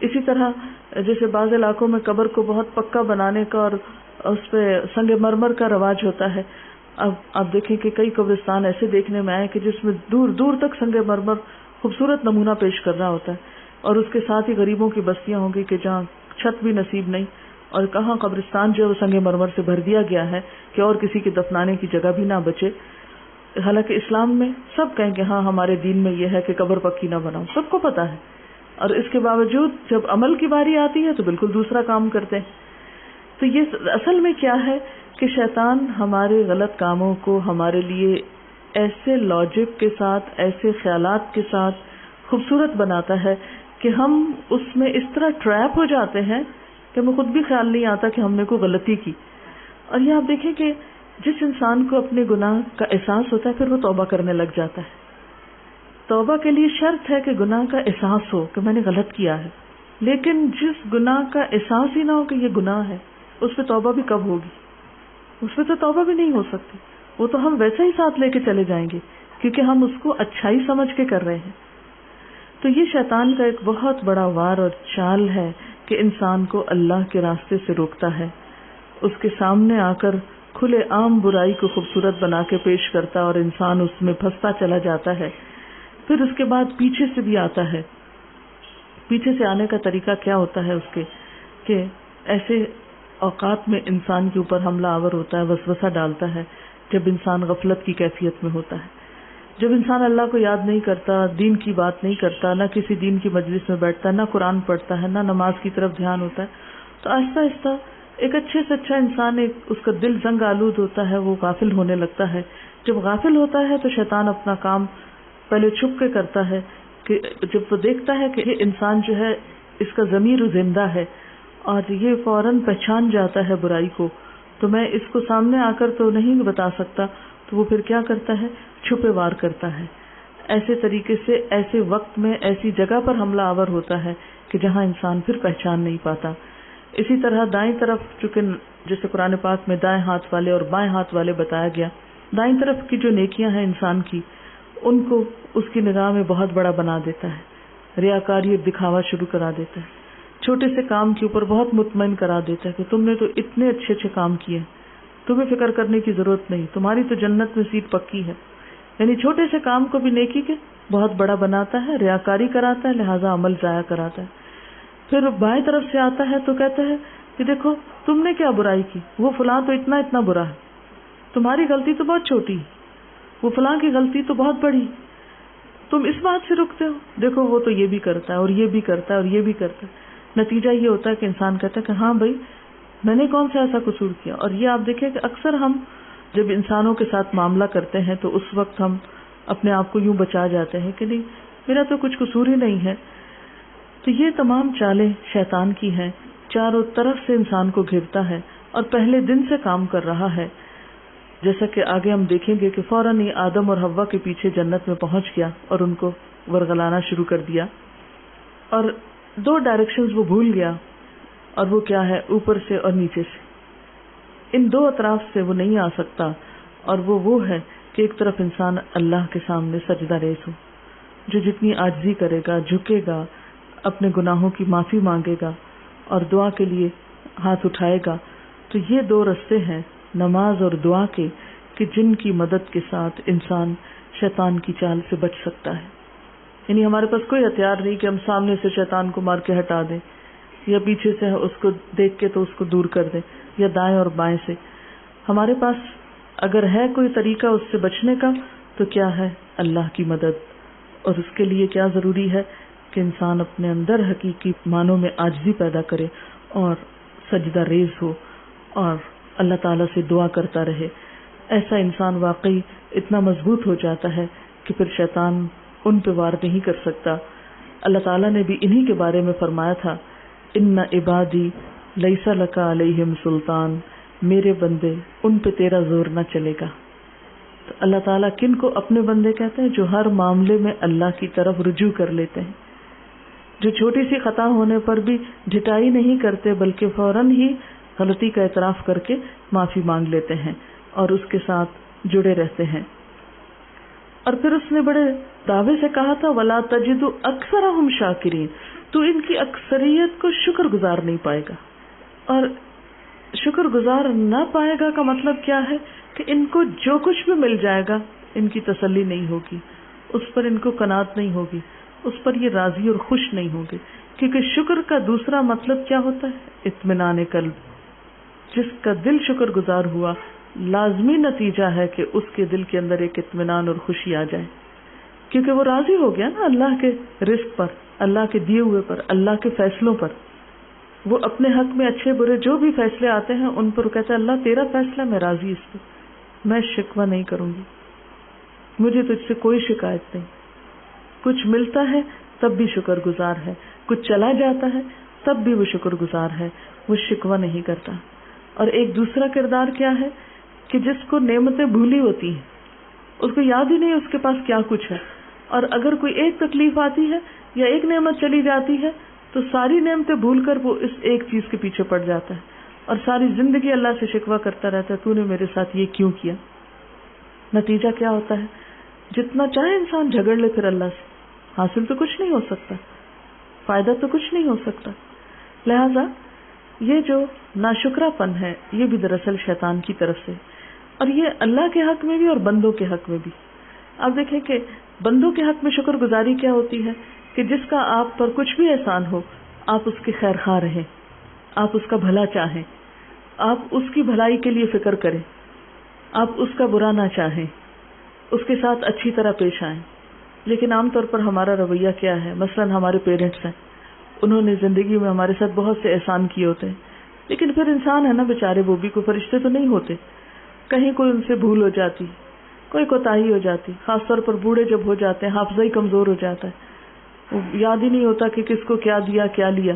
اسی طرح جیسے بعض علاقوں میں قبر کو بہت پکا بنانے کا اور اس پہ سنگ مرمر کا رواج ہوتا ہے. اب آپ دیکھیں کہ کئی قبرستان ایسے دیکھنے میں آئے کہ جس میں دور دور تک سنگ مرمر خوبصورت نمونہ پیش کر رہا ہوتا ہے، اور اس کے ساتھ ہی غریبوں کی بستیاں ہوں گی کہ جہاں چھت بھی نصیب نہیں، اور کہاں قبرستان جو ہے وہ سنگ مرمر سے بھر دیا گیا ہے کہ اور کسی کے دفنانے کی جگہ بھی نہ بچے. حالانکہ اسلام میں سب کہیں کہ ہاں ہمارے دین میں یہ ہے کہ قبر پکی نہ بناؤ، سب کو پتا ہے، اور اس کے باوجود جب عمل کی باری آتی ہے تو بالکل دوسرا کام کرتے ہیں. تو یہ اصل میں کیا ہے کہ شیطان ہمارے غلط کاموں کو ہمارے لیے ایسے لاجک کے ساتھ، ایسے خیالات کے ساتھ خوبصورت بناتا ہے کہ ہم اس میں اس طرح ٹریپ ہو جاتے ہیں کہ ہمیں خود بھی خیال نہیں آتا کہ ہم نے کوئی غلطی کی. اور یہ آپ دیکھیں کہ جس انسان کو اپنے گناہ کا احساس ہوتا ہے پھر وہ توبہ کرنے لگ جاتا ہے. توبہ کے لیے شرط ہے کہ گناہ کا احساس ہو کہ میں نے غلط کیا ہے، لیکن جس گناہ کا احساس ہی نہ ہو کہ یہ گناہ ہے، اس پہ توبہ بھی کب ہوگی؟ اس پہ تو توبہ بھی نہیں ہو سکتی. وہ تو ہم ویسے ہی ساتھ لے کے چلے جائیں گے کیونکہ ہم اس کو اچھائی سمجھ کے کر رہے ہیں. تو یہ شیطان کا ایک بہت بڑا وار اور چال ہے کہ انسان کو اللہ کے راستے سے روکتا ہے، اس کے سامنے آ کر کھلے عام برائی کو خوبصورت بنا کے پیش کرتا اور انسان اس میں پھنستا چلا جاتا ہے. پھر اس کے بعد پیچھے سے بھی آتا ہے. پیچھے سے آنے کا طریقہ کیا ہوتا ہے اس کے کہ ایسے اوقات میں انسان کے اوپر حملہ آور ہوتا ہے، وسوسہ ڈالتا ہے جب انسان غفلت کی کیفیت میں ہوتا ہے، جب انسان اللہ کو یاد نہیں کرتا، دین کی بات نہیں کرتا، نہ کسی دین کی مجلس میں بیٹھتا ہے، نہ قرآن پڑھتا ہے، نہ نماز کی طرف دھیان ہوتا ہے، تو آہستہ آہستہ ایک اچھے سے اچھا انسان، اس کا دل زنگ آلود ہوتا ہے، وہ غافل ہونے لگتا ہے. جب غافل ہوتا ہے تو شیطان اپنا کام پہلے چھپ کے کرتا ہے کہ جب وہ دیکھتا ہے کہ یہ انسان جو ہے اس کا ضمیر زندہ ہے اور یہ فوراً پہچان جاتا ہے برائی کو، تو میں اس کو سامنے آ کر تو نہیں بتا سکتا، تو وہ پھر کیا کرتا ہے؟ چھپے وار کرتا ہے. ایسے طریقے سے ایسے وقت میں ایسی جگہ پر حملہ آور ہوتا ہے کہ جہاں انسان پھر پہچان نہیں پاتا. اسی طرح دائیں طرف، چونکہ جیسے قرآن پاک میں دائیں ہاتھ والے اور بائیں ہاتھ والے بتایا گیا، دائیں طرف کی جو نیکیاں ہیں انسان کی، ان کو اس کی نگاہ میں بہت بڑا بنا دیتا ہے، ریاکاری اور دکھاوا شروع کرا دیتا ہے، چھوٹے سے کام کے اوپر بہت مطمئن کرا دیتا ہے کہ تم نے تو اتنے اچھے اچھے کام کیے، تمہیں فکر کرنے کی ضرورت نہیں، تمہاری تو جنت میں سیٹ پکی ہے. یعنی چھوٹے سے کام کو بھی نیکی کے بہت بڑا بناتا ہے، ریاکاری کراتا ہے، لہذا عمل ضائع کراتا ہے. پھر بائیں طرف سے آتا ہے تو کہتا ہے کہ دیکھو تم نے کیا برائی کی، وہ فلاں تو اتنا برا ہے، تمہاری غلطی تو بہت چھوٹی، وہ فلاں کی غلطی تو بہت بڑی، تم اس بات سے رکتے ہو، دیکھو وہ تو یہ بھی کرتا ہے اور یہ بھی کرتا ہے اور یہ بھی کرتا ہے. نتیجہ یہ ہوتا ہے کہ انسان کہتا ہے کہ ہاں بھائی میں نے کون سا ایسا قصور کیا. اور یہ آپ دیکھیں کہ اکثر ہم جب انسانوں کے ساتھ معاملہ کرتے ہیں تو اس وقت ہم اپنے آپ کو یوں بچا جاتے ہیں کہ نہیں میرا تو کچھ قصور ہی نہیں ہے. تو یہ تمام چالیں شیطان کی ہیں, چاروں طرف سے انسان کو گھیرتا ہے اور پہلے دن سے کام کر رہا ہے. جیسا کہ آگے ہم دیکھیں گے کہ فوراً ہی آدم اور حوا کے پیچھے جنت میں پہنچ گیا اور ان کو ورغلانا شروع کر دیا, اور 2 ڈائریکشنز وہ بھول گیا, اور وہ کیا ہے, اوپر سے اور نیچے سے. ان 2 اطراف سے وہ نہیں آ سکتا, اور وہ ہے کہ ایک طرف انسان اللہ کے سامنے سجدہ ریز ہو, جو جتنی عاجزی کرے گا, جھکے گا, اپنے گناہوں کی معافی مانگے گا اور دعا کے لیے ہاتھ اٹھائے گا. تو یہ 2 رستے ہیں نماز اور دعا کے کہ جن کی مدد کے ساتھ انسان شیطان کی چال سے بچ سکتا ہے. یعنی ہمارے پاس کوئی ہتھیار نہیں کہ ہم سامنے سے شیطان کو مار کے ہٹا دیں, یا پیچھے سے اس کو دیکھ کے تو اس کو دور کر دیں, یا دائیں اور بائیں سے. ہمارے پاس اگر ہے کوئی طریقہ اس سے بچنے کا تو کیا ہے, اللہ کی مدد. اور اس کے لیے کیا ضروری ہے کہ انسان اپنے اندر حقیقی معنوں میں عاجزی پیدا کرے اور سجدہ ریز ہو اور اللہ تعالیٰ سے دعا کرتا رہے. ایسا انسان واقعی اتنا مضبوط ہو جاتا ہے کہ پھر شیطان ان پہ وار نہیں کر سکتا. اللہ تعالیٰ نے بھی انہی کے بارے میں فرمایا تھا, ان عبادی لیس لک علیہم سلطان, میرے بندے ان پہ تیرا زور نہ چلے گا. تو اللہ تعالیٰ کن کو اپنے بندے کہتے ہیں؟ جو ہر معاملے میں اللہ کی طرف رجوع کر لیتے ہیں, جو چھوٹی سی خطا ہونے پر بھی ڈھٹائی نہیں کرتے بلکہ فوراً ہی غلطی کا اعتراف کر کے معافی مانگ لیتے ہیں اور اس کے ساتھ جڑے رہتے ہیں. اور پھر اس نے بڑے دعوے سے کہا تھا وَلَا تَجِدُ أَكْثَرَهُمْ شَاكِرِينَ, تو ان کی اکثریت کو شکر گزار نہیں پائے گا. اور شکر گزار نہ پائے گا کا مطلب کیا ہے کہ ان کو جو کچھ بھی مل جائے گا ان کی تسلی نہیں ہوگی, اس پر ان کو قناعت نہیں ہوگی, اس پر یہ راضی اور خوش نہیں ہوں گے. کیونکہ شکر کا دوسرا مطلب کیا ہوتا ہے؟ اطمینان قلب. جس کا دل شکر گزار ہوا لازمی نتیجہ ہے کہ اس کے دل کے اندر ایک اطمینان اور خوشی آ جائے, کیونکہ وہ راضی ہو گیا نا اللہ کے رزق پر, اللہ کے دیے ہوئے پر, اللہ کے فیصلوں پر. وہ اپنے حق میں اچھے برے جو بھی فیصلے آتے ہیں ان پر کہتا ہے اللہ تیرا فیصلہ, میں راضی اس پر, میں شکوہ نہیں کروں گی, مجھے تجھ سے کوئی شکایت نہیں. کچھ ملتا ہے تب بھی شکر گزار ہے, کچھ چلا جاتا ہے تب بھی وہ شکر گزار ہے, وہ شکوہ نہیں کرتا. اور ایک دوسرا کردار کیا ہے کہ جس کو نعمتیں بھولی ہوتی ہیں, اس کو یاد ہی نہیں اس کے پاس کیا کچھ ہے, اور اگر کوئی ایک تکلیف آتی ہے یا ایک نعمت چلی جاتی ہے تو ساری نعمتیں بھول کر وہ اس ایک چیز کے پیچھے پڑ جاتا ہے اور ساری زندگی اللہ سے شکوہ کرتا رہتا ہے, تو نے میرے ساتھ یہ کیوں کیا. نتیجہ کیا ہوتا ہے؟ جتنا چاہے انسان جھگڑ لے پھر اللہ سے, حاصل تو کچھ نہیں ہو سکتا, فائدہ تو کچھ نہیں ہو سکتا. لہذا یہ جو ناشکرا پن ہے یہ بھی دراصل شیطان کی طرف سے, اور یہ اللہ کے حق میں بھی اور بندوں کے حق میں بھی. آپ دیکھیں کہ بندوں کے حق میں شکر گزاری کیا ہوتی ہے کہ جس کا آپ پر کچھ بھی احسان ہو آپ اس کے خیر خواہ رہیں, آپ اس کا بھلا چاہیں, آپ اس کی بھلائی کے لیے فکر کریں, آپ اس کا برا نہ چاہیں, اس کے ساتھ اچھی طرح پیش آئیں. لیکن عام طور پر ہمارا رویہ کیا ہے؟ مثلا ہمارے پیرنٹس ہیں, انہوں نے زندگی میں ہمارے ساتھ بہت سے احسان کیے ہوتے ہیں, لیکن پھر انسان ہے نا بیچارے, وہ بھی کوئی فرشتے تو نہیں ہوتے, کہیں کوئی ان سے بھول ہو جاتی, کوئی کوتاہی ہو جاتی. خاص طور پر بوڑھے جب ہو جاتے ہیں حافظہ ہی کمزور ہو جاتا ہے, وہ یاد ہی نہیں ہوتا کہ کس کو کیا دیا کیا لیا.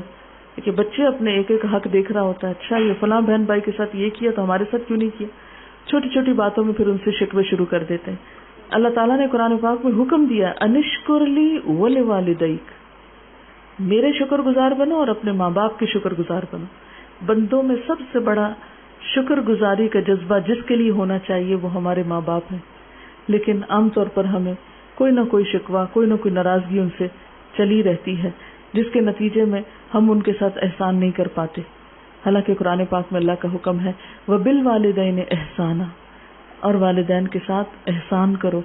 کہ بچے اپنے ایک ایک حق دیکھ رہا ہوتا ہے, اچھا یہ فلاں بہن بھائی کے ساتھ یہ کیا تو ہمارے ساتھ کیوں نہیں کیا. چھوٹی چھوٹی باتوں میں پھر ان سے شکوے شروع کر دیتے ہیں. اللہ تعالیٰ نے قرآن پاک میں حکم دیا انشکر لی ولوالدیک, میرے شکر گزار بنو اور اپنے ماں باپ کے شکر گزار بنو. بندوں میں سب سے بڑا شکر گزاری کا جذبہ جس کے لیے ہونا چاہیے وہ ہمارے ماں باپ ہیں, لیکن عام طور پر ہمیں کوئی نہ کوئی شکوہ, کوئی نہ کوئی ناراضگی ان سے چلی رہتی ہے, جس کے نتیجے میں ہم ان کے ساتھ احسان نہیں کر پاتے. حالانکہ قرآن پاک میں اللہ کا حکم ہے وَبِالْوَالِدَيْنِ إِحْسَانًا, اور والدین کے ساتھ احسان کرو.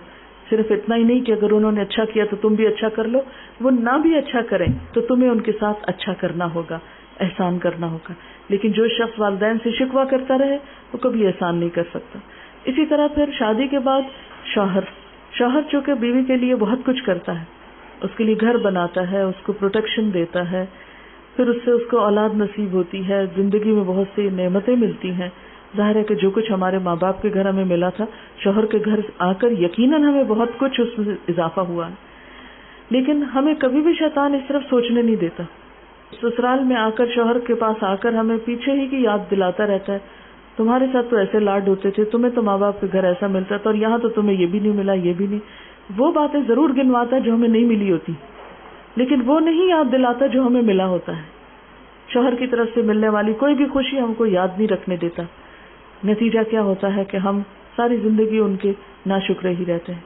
صرف اتنا ہی نہیں کہ اگر انہوں نے اچھا کیا تو تم بھی اچھا کر لو, وہ نہ بھی اچھا کریں تو تمہیں ان کے ساتھ اچھا کرنا ہوگا, احسان کرنا ہوگا. لیکن جو شخص والدین سے شکوہ کرتا رہے وہ کبھی احسان نہیں کر سکتا. اسی طرح پھر شادی کے بعد شوہر چونکہ بیوی کے لیے بہت کچھ کرتا ہے, اس کے لیے گھر بناتا ہے, اس کو پروٹیکشن دیتا ہے, پھر اس سے اس کو اولاد نصیب ہوتی ہے، زندگی میں بہت سی نعمتیں ملتی ہیں. ظاہر ہے کہ جو کچھ ہمارے ماں باپ کے گھر ہمیں ملا تھا، شوہر کے گھر آ کر یقیناً ہمیں بہت کچھ اس میں اضافہ ہوا ہے، لیکن ہمیں کبھی بھی شیطان اس طرف سوچنے نہیں دیتا. سسرال میں آ کر، شوہر کے پاس آ کر ہمیں پیچھے ہی کی یاد دلاتا رہتا ہے، تمہارے ساتھ تو ایسے لاڈ ہوتے تھے، تمہیں تو ماں باپ کے گھر ایسا ملتا تھا، اور یہاں تو تمہیں یہ بھی نہیں ملا، یہ بھی نہیں. وہ باتیں ضرور گنواتا ہے جو ہمیں نہیں ملی ہوتی، لیکن وہ نہیں یاد دلاتا جو ہمیں ملا ہوتا ہے. شوہر کی طرف سے ملنے والی کوئی بھی خوشی ہم کو یاد نہیں رکھنے دیتا. نتیجہ کیا ہوتا ہے کہ ہم ساری زندگی ان کے ناشکرے ہی رہتے ہیں.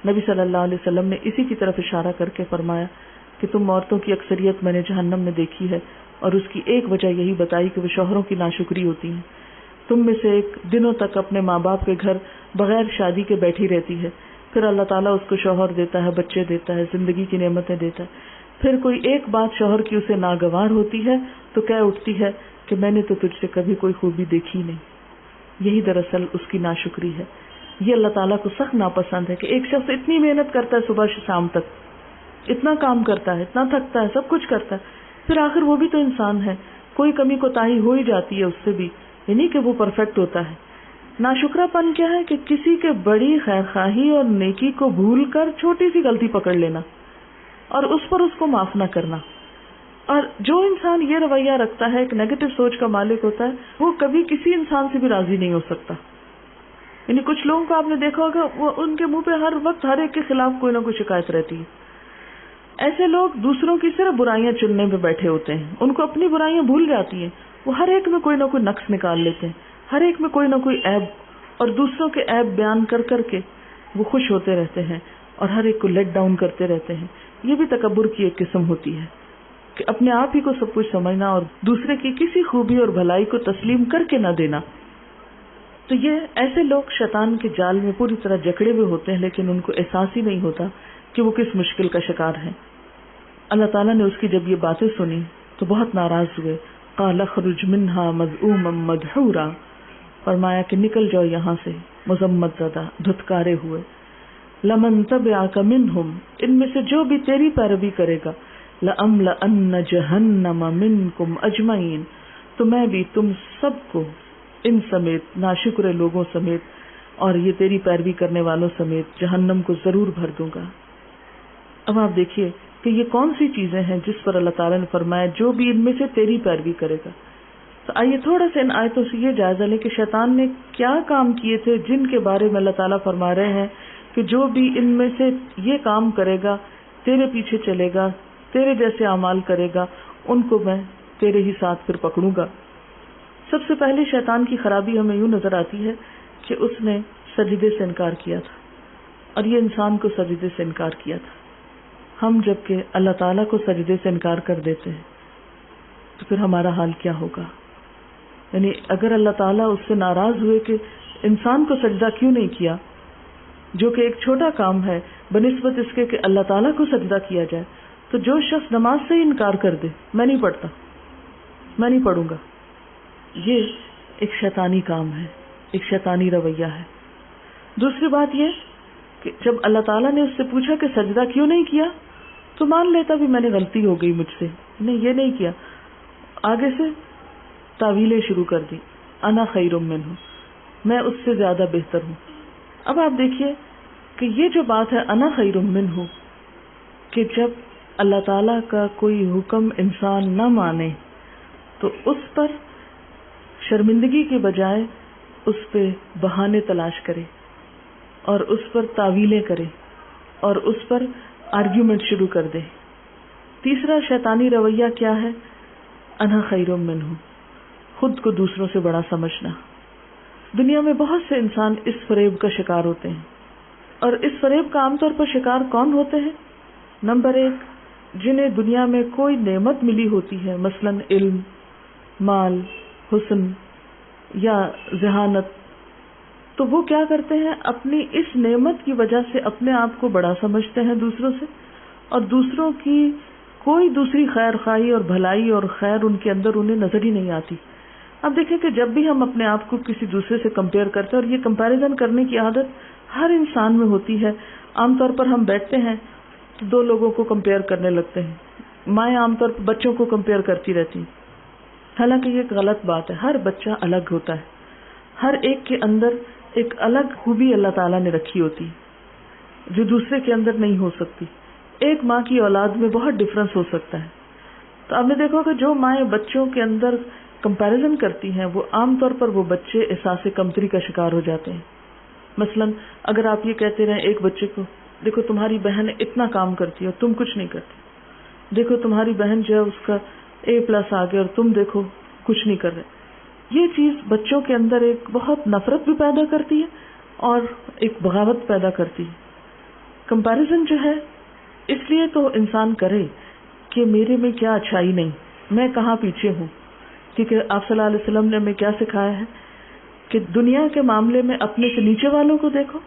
نبی صلی اللہ علیہ وسلم نے اسی کی طرف اشارہ کر کے فرمایا کہ تم عورتوں کی اکثریت میں نے جہنم میں دیکھی ہے، اور اس کی ایک وجہ یہی بتائی کہ وہ شوہروں کی ناشکری ہوتی ہیں. تم میں سے ایک دنوں تک اپنے ماں باپ کے گھر بغیر شادی کے بیٹھی رہتی ہے، پھر اللہ تعالیٰ اس کو شوہر دیتا ہے، بچے دیتا ہے، زندگی کی نعمتیں دیتا ہے، پھر کوئی ایک بات شوہر کی اسے ناگوار ہوتی ہے تو کہہ اٹھتی ہے کہ میں نے تو تجھ سے کبھی کوئی خوبی دیکھی نہیں. یہی دراصل اس کی ناشکری ہے. یہ اللہ تعالیٰ کو سخت ناپسند ہے کہ ایک شخص اتنی محنت کرتا ہے صبح سے شام تک، اتنا کام کرتا ہے، اتنا تھکتا ہے، سب کچھ کرتا ہے، پھر آخر وہ بھی تو انسان ہے، کوئی کمی کوتاہی ہو ہی جاتی ہے اس سے بھی، یعنی کہ وہ پرفیکٹ ہوتا ہے. ناشکرا پن کیا ہے کہ کسی کے بڑی خیرخواہی اور نیکی کو بھول کر چھوٹی سی غلطی پکڑ لینا اور اس پر اس کو معاف نہ کرنا. اور جو انسان یہ رویہ رکھتا ہے، ایک نیگیٹو سوچ کا مالک ہوتا ہے، وہ کبھی کسی انسان سے بھی راضی نہیں ہو سکتا. یعنی کچھ لوگوں کو آپ نے دیکھا ہوگا، وہ ان کے منہ پہ ہر وقت ہر ایک کے خلاف کوئی نہ کوئی شکایت رہتی ہے. ایسے لوگ دوسروں کی صرف برائیاں چننے پہ بیٹھے ہوتے ہیں، ان کو اپنی برائیاں بھول جاتی ہیں. وہ ہر ایک میں کوئی نہ کوئی نقص نکال لیتے ہیں، ہر ایک میں کوئی نہ کوئی عیب، اور دوسروں کے عیب بیان کر کر کے وہ خوش ہوتے رہتے ہیں اور ہر ایک کو لیٹ ڈاؤن کرتے رہتے ہیں. یہ بھی تکبر کی ایک قسم ہوتی ہے کہ اپنے آپ ہی کو سب کچھ سمجھنا اور دوسرے کی کسی خوبی اور بھلائی کو تسلیم کر کے نہ دینا. تو یہ ایسے لوگ شیطان کے جال میں پوری طرح جکڑے ہوئے ہوتے ہیں، لیکن ان کو احساس ہی نہیں ہوتا کہ وہ کس مشکل کا شکار ہے. اللہ تعالیٰ نے اس کی جب یہ باتیں سنی تو بہت ناراض ہوئے. قال اخرج منها مذءوما مدحورا، فرمایا کہ نکل جاؤ یہاں سے مذمت زدہ، دھتکارے ہوئے. لمن تبعك منهم، ان میں سے جو بھی تیری پیروی کرے گا، لأملأن جہنم منکم اجمعین، تو میں بھی تم سب کو ان سمیت، ناشکر لوگوں سمیت اور یہ تیری پیروی کرنے والوں سمیت جہنم کو ضرور بھر دوں گا. اب آپ دیکھیے کہ یہ کون سی چیزیں ہیں جس پر اللہ تعالیٰ نے فرمایا جو بھی ان میں سے تیری پیروی کرے گا. تو آئیے تھوڑا سا ان آیتوں سے یہ جائزہ لیں کہ شیطان نے کیا کام کیے تھے جن کے بارے میں اللہ تعالیٰ فرما رہے ہیں کہ جو بھی ان میں سے یہ کام کرے گا، تیرے پیچھے چلے گا، تیرے جیسے اعمال کرے گا، ان کو میں تیرے ہی ساتھ پھر پکڑوں گا. سب سے پہلے شیطان کی خرابی ہمیں یوں نظر آتی ہے کہ اس نے سجدے سے انکار کیا تھا، اور یہ انسان کو سجدے سے انکار کیا تھا. ہم جب کہ اللہ تعالیٰ کو سجدے سے انکار کر دیتے ہیں تو پھر ہمارا حال کیا ہوگا؟ یعنی اگر اللہ تعالیٰ اس سے ناراض ہوئے کہ انسان کو سجدہ کیوں نہیں کیا، جو کہ ایک چھوٹا کام ہے بنسبت اس کے کہ اللہ تعالیٰ کو سجدہ کیا جائے، تو جو شخص نماز سے ہی انکار کر دے، میں نہیں پڑھتا، میں نہیں پڑھوں گا، یہ ایک شیطانی کام ہے، ایک شیطانی رویہ ہے. دوسری بات یہ کہ جب اللہ تعالیٰ نے اس سے پوچھا کہ سجدہ کیوں نہیں کیا، تو مان لیتا بھی میں نے غلطی ہو گئی مجھ سے، نہیں یہ نہیں کیا. آگے سے تعویلیں شروع کر دی، انا خیر منہ، میں اس سے زیادہ بہتر ہوں. اب آپ دیکھیے کہ یہ جو بات ہے انا خیر منہ، کہ جب اللہ تعالیٰ کا کوئی حکم انسان نہ مانے تو اس پر شرمندگی کے بجائے اس پہ بہانے تلاش کرے اور اس پر تعویلیں کرے اور اس پر آرگیومنٹ شروع کر دے. تیسرا شیطانی رویہ کیا ہے؟ انا خیر منہ، خود کو دوسروں سے بڑا سمجھنا. دنیا میں بہت سے انسان اس فریب کا شکار ہوتے ہیں، اور اس فریب کا عام طور پر شکار کون ہوتے ہیں؟ نمبر 1، جنہیں دنیا میں کوئی نعمت ملی ہوتی ہے، مثلا علم، مال، حسن یا ذہانت، تو وہ کیا کرتے ہیں؟ اپنی اس نعمت کی وجہ سے اپنے آپ کو بڑا سمجھتے ہیں دوسروں سے، اور دوسروں کی کوئی دوسری خیر خواہی اور بھلائی اور خیر ان کے اندر انہیں نظر ہی نہیں آتی. اب دیکھیں کہ جب بھی ہم اپنے آپ کو کسی دوسرے سے کمپیئر کرتے ہیں، اور یہ کمپیریزن کرنے کی عادت ہر انسان میں ہوتی ہے. عام طور پر ہم بیٹھتے ہیں تو 2 لوگوں کو کمپیئر کرنے لگتے ہیں، مائیں عام طور پر بچوں کو کمپیئر کرتی رہتی، حالانکہ یہ ایک غلط بات ہے. ہر بچہ الگ ہوتا ہے، ہر ایک کے اندر ایک الگ خوبی اللہ تعالیٰ نے رکھی ہوتی جو دوسرے کے اندر نہیں ہو سکتی. ایک ماں کی اولاد میں بہت ڈفرنس ہو سکتا ہے. تو آپ نے دیکھا کہ جو مائیں بچوں کے اندر کمپیریزن کرتی ہیں وہ عام طور پر وہ بچے احساس کمتری کا شکار ہو جاتے ہیں. مثلا اگر آپ یہ کہتے رہیں ایک بچے کو، دیکھو تمہاری بہن اتنا کام کرتی ہے اور تم کچھ نہیں کرتی، دیکھو تمہاری بہن جو ہے اس کا A+ آ گیا اور تم دیکھو کچھ نہیں کر رہے، یہ چیز بچوں کے اندر ایک بہت نفرت بھی پیدا کرتی ہے اور ایک بغاوت پیدا کرتی ہے. کمپیریزن جو ہے اس لیے تو انسان کرے کہ میرے میں کیا اچھائی نہیں، میں کہاں پیچھے ہوں. کیونکہ آپ صلی اللہ علیہ وسلم نے ہمیں کیا سکھایا ہے کہ دنیا کے معاملے میں اپنے سے نیچے والوں کو دیکھو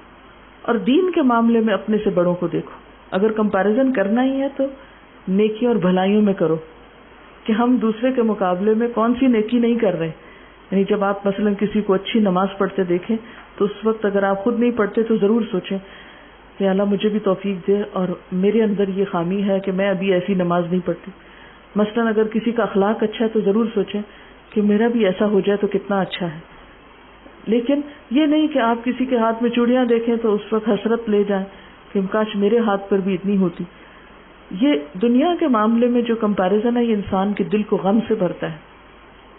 اور دین کے معاملے میں اپنے سے بڑوں کو دیکھو. اگر کمپیریزن کرنا ہی ہے تو نیکی اور بھلائیوں میں کرو کہ ہم دوسرے کے مقابلے میں کون سی نیکی نہیں کر رہے. یعنی جب آپ مثلا کسی کو اچھی نماز پڑھتے دیکھیں تو اس وقت اگر آپ خود نہیں پڑھتے تو ضرور سوچیں کہ اللہ مجھے بھی توفیق دے اور میرے اندر یہ خامی ہے کہ میں ابھی ایسی نماز نہیں پڑھتی. مثلا اگر کسی کا اخلاق اچھا ہے تو ضرور سوچیں کہ میرا بھی ایسا ہو جائے تو کتنا اچھا ہے. لیکن یہ نہیں کہ آپ کسی کے ہاتھ میں چوڑیاں دیکھیں تو اس وقت حسرت لے جائیں کہ کاش میرے ہاتھ پر بھی اتنی ہوتی. یہ دنیا کے معاملے میں جو کمپیریزن ہے یہ انسان کے دل کو غم سے بھرتا ہے.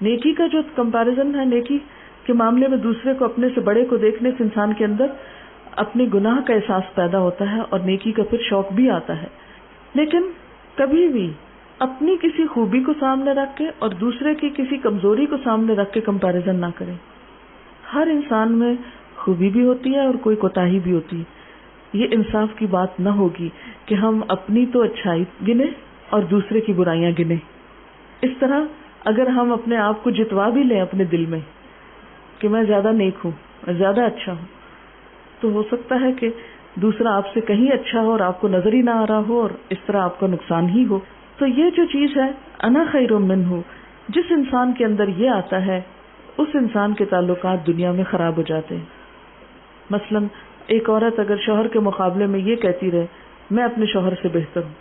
نیکی کا جو کمپیریزن ہے، نیکی کے معاملے میں دوسرے کو اپنے سے بڑے کو دیکھنے سے انسان کے اندر اپنے گناہ کا احساس پیدا ہوتا ہے اور نیکی کا پھر شوق بھی آتا ہے. لیکن کبھی بھی اپنی کسی خوبی کو سامنے رکھ کے اور دوسرے کی کسی کمزوری کو سامنے رکھ کے کمپیریزن نہ کریں. ہر انسان میں خوبی بھی ہوتی ہے اور کوئی کوتاہی بھی ہوتی ہے. یہ انصاف کی بات نہ ہوگی کہ ہم اپنی تو اچھائی گنیں اور دوسرے کی برائیاں گنیں. اس طرح اگر ہم اپنے آپ کو جتوا بھی لیں اپنے دل میں کہ میں زیادہ نیک ہوں، میں زیادہ اچھا ہوں، تو ہو سکتا ہے کہ دوسرا آپ سے کہیں اچھا ہو اور آپ کو نظر ہی نہ آ رہا ہو اور اس طرح آپ کا نقصان ہی ہو. تو یہ جو چیز ہے انا خیر منہ، جس انسان کے اندر یہ آتا ہے اس انسان کے تعلقات دنیا میں خراب ہو جاتے ہیں. مثلا ایک عورت اگر شوہر کے مقابلے میں یہ کہتی رہے میں اپنے شوہر سے بہتر ہوں،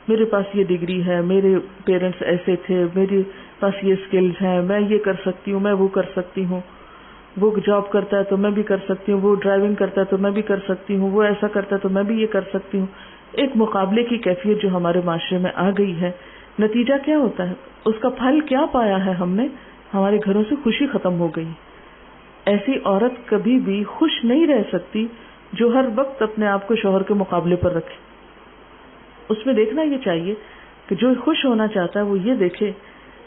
میرے پاس یہ ڈگری ہے، میرے پیرنٹس ایسے تھے، میرے پاس یہ سکلز ہیں، میں یہ کر سکتی ہوں، میں وہ کر سکتی ہوں، وہ جاب کرتا ہے تو میں بھی کر سکتی ہوں، وہ ڈرائیونگ کرتا ہے تو میں بھی کر سکتی ہوں، وہ ایسا کرتا ہے تو میں بھی یہ کر سکتی ہوں. ایک مقابلے کی کیفیت جو ہمارے معاشرے میں آ گئی ہے، نتیجہ کیا ہوتا ہے، اس کا پھل کیا پایا ہے ہم نے، ہمارے گھروں سے خوشی ختم ہو گئی. ایسی عورت کبھی بھی خوش نہیں رہ سکتی جو ہر وقت اپنے آپ کو شوہر کے مقابلے پر رکھے. اس میں دیکھنا یہ چاہیے کہ جو خوش ہونا چاہتا ہے وہ یہ دیکھے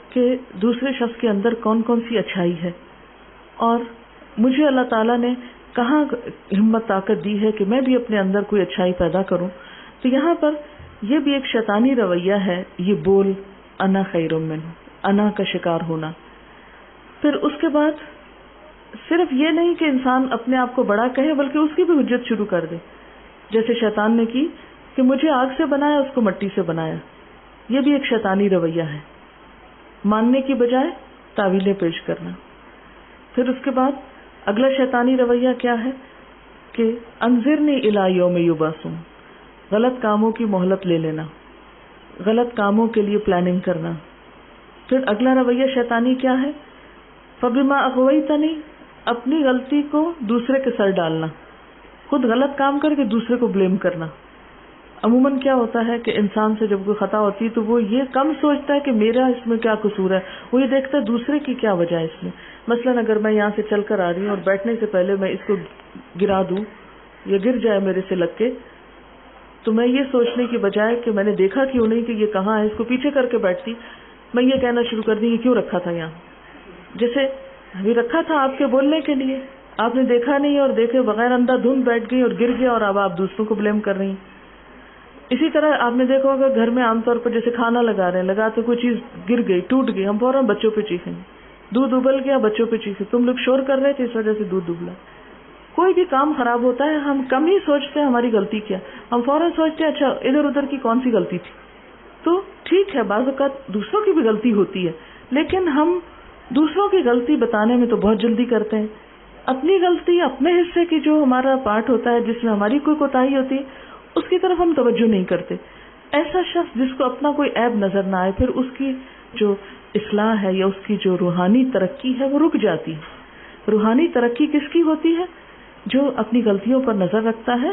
کہ دوسرے شخص کے اندر کون کون سی اچھائی ہے اور مجھے اللہ تعالیٰ نے کہاں ہمت طاقت دی ہے کہ میں بھی اپنے اندر کوئی اچھائی پیدا کروں. تو یہاں پر یہ بھی ایک شیطانی رویہ ہے، یہ بول انا خیر منہ، انا کا شکار ہونا. پھر اس کے بعد صرف یہ نہیں کہ انسان اپنے آپ کو بڑا کہے بلکہ اس کی بھی حجت شروع کر دے، جیسے شیطان نے کی کہ مجھے آگ سے بنایا اس کو مٹی سے بنایا. یہ بھی ایک شیطانی رویہ ہے، ماننے کی بجائے تعویلیں پیش کرنا. پھر اس کے بعد اگلا شیطانی رویہ کیا ہے کہ انذرنی الی یوم یبعثون، غلط کاموں کی مہلت لے لینا، غلط کاموں کے لیے پلاننگ کرنا. پھر اگلا رویہ شیطانی کیا ہے، فبما اغویتنی، اپنی غلطی کو دوسرے کے سر ڈالنا، خود غلط کام کر کے دوسرے کو بلیم کرنا. عموماً کیا ہوتا ہے کہ انسان سے جب کوئی خطا ہوتی ہے تو وہ یہ کم سوچتا ہے کہ میرا اس میں کیا قصور ہے، وہ یہ دیکھتا ہے دوسرے کی کیا وجہ ہے اس میں. مثلا اگر میں یہاں سے چل کر آ رہی ہوں اور بیٹھنے سے پہلے میں اس کو گرا دوں یا گر جائے میرے سے لگ کے، تو میں یہ سوچنے کی بجائے کہ میں نے دیکھا کیوں نہیں کہ یہ کہاں ہے، اس کو پیچھے کر کے بیٹھتی، میں یہ کہنا شروع کر دی کہ کیوں رکھا تھا یہاں. جیسے ابھی رکھا تھا آپ کے بولنے کے لیے، آپ نے دیکھا نہیں اور دیکھے بغیر اندھا دھند بیٹھ گئی اور گر گیا اور اب آپ دوسروں کو بلیم کر رہی ہیں. اسی طرح آپ نے دیکھا ہوگا گھر میں عام طور پر جیسے کھانا لگا رہے ہیں، لگاتے کوئی چیز گر گئی، ٹوٹ گئی، ہم فوراً بچوں پہ چیخیں، دودھ ابل گیا بچوں پہ چیخیں، تم لوگ شور کر رہے تھے اس وجہ سے دودھ ابلا. کوئی بھی کام خراب ہوتا ہے ہم کم ہی سوچتے ہیں ہماری غلطی کیا، ہم فوراً سوچتے ہیں اچھا ادھر ادھر کی کون سی غلطی تھی. تو ٹھیک ہے بعض اوقات دوسروں کی بھی غلطی ہوتی ہے، لیکن ہم دوسروں کی غلطی بتانے میں تو بہت جلدی کرتے ہیں. اپنی غلطی، اپنے حصے کی جو ہمارا پارٹ ہوتا ہے جس میں ہماری کوئی کوتاہی ہوتی ہے اس کی طرف ہم توجہ نہیں کرتے. ایسا شخص جس کو اپنا کوئی عیب نظر نہ آئے، پھر اس کی جو اصلاح ہے یا اس کی جو روحانی ترقی ہے وہ رک جاتی ہے۔ روحانی ترقی کس کی ہوتی ہے؟ جو اپنی غلطیوں پر نظر رکھتا ہے،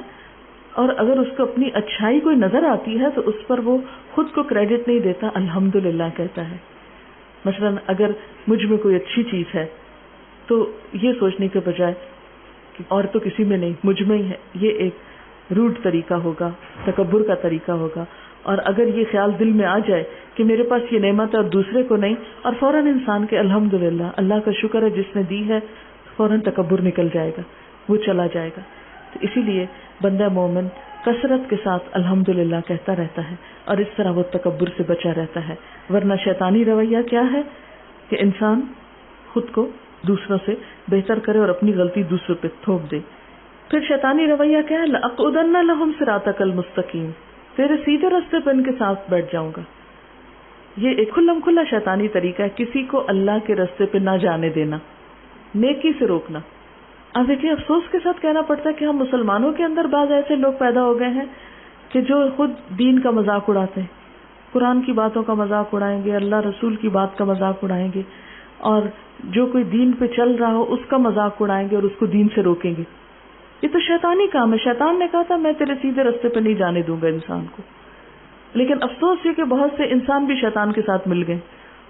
اور اگر اس کو اپنی اچھائی کوئی نظر آتی ہے تو اس پر وہ خود کو کریڈٹ نہیں دیتا، الحمدللہ کہتا ہے۔ مثلا اگر مجھ میں کوئی اچھی چیز ہے تو یہ سوچنے کے بجائے کہ اور تو کسی میں نہیں، مجھ میں ہی ہے، یہ ایک روڈ طریقہ ہوگا، تکبر کا طریقہ ہوگا۔ اور اگر یہ خیال دل میں آ جائے کہ میرے پاس یہ نعمت ہے اور دوسرے کو نہیں، اور فوراً انسان کے الحمدللہ اللہ کا شکر ہے جس نے دی ہے، فوراً تکبر نکل جائے گا، وہ چلا جائے گا۔ تو اسی لیے بندہ مومن کثرت کے ساتھ الحمدللہ کہتا رہتا ہے، اور اس طرح وہ تکبر سے بچا رہتا ہے۔ ورنہ شیطانی رویہ کیا ہے کہ انسان خود کو دوسروں سے بہتر کرے اور اپنی غلطی دوسروں پہ تھوپ دے۔ پھر شیطانی رویہ کیا ہے؟ لَأَقْعُدَنَّ لَهُمْ صِرَاطَكَ الْمُسْتَقِيمَ، تیرے سیدھے راستے پہ ان کے ساتھ بیٹھ جاؤں گا۔ یہ ایک کھلم کھلا شیطانی طریقہ ہے، کسی کو اللہ کے راستے پہ نہ جانے دینا، نیکی سے روکنا۔ اب دیکھیں افسوس کے ساتھ کہنا پڑتا ہے کہ ہم مسلمانوں کے اندر بعض ایسے لوگ پیدا ہو گئے ہیں کہ جو خود دین کا مذاق اڑاتے ہیں، قرآن کی باتوں کا مذاق اڑائیں گے، اللہ رسول کی بات کا مذاق اڑائیں گے، اور جو کوئی دین پہ چل رہا ہو اس کا مذاق اڑائیں گے اور اس کو دین سے روکیں گے۔ یہ تو شیطانی کام ہے۔ شیطان نے کہا تھا میں تیرے سیدھے راستے پہ نہیں جانے دوں گا انسان کو، لیکن افسوس یہ کہ بہت سے انسان بھی شیطان کے ساتھ مل گئے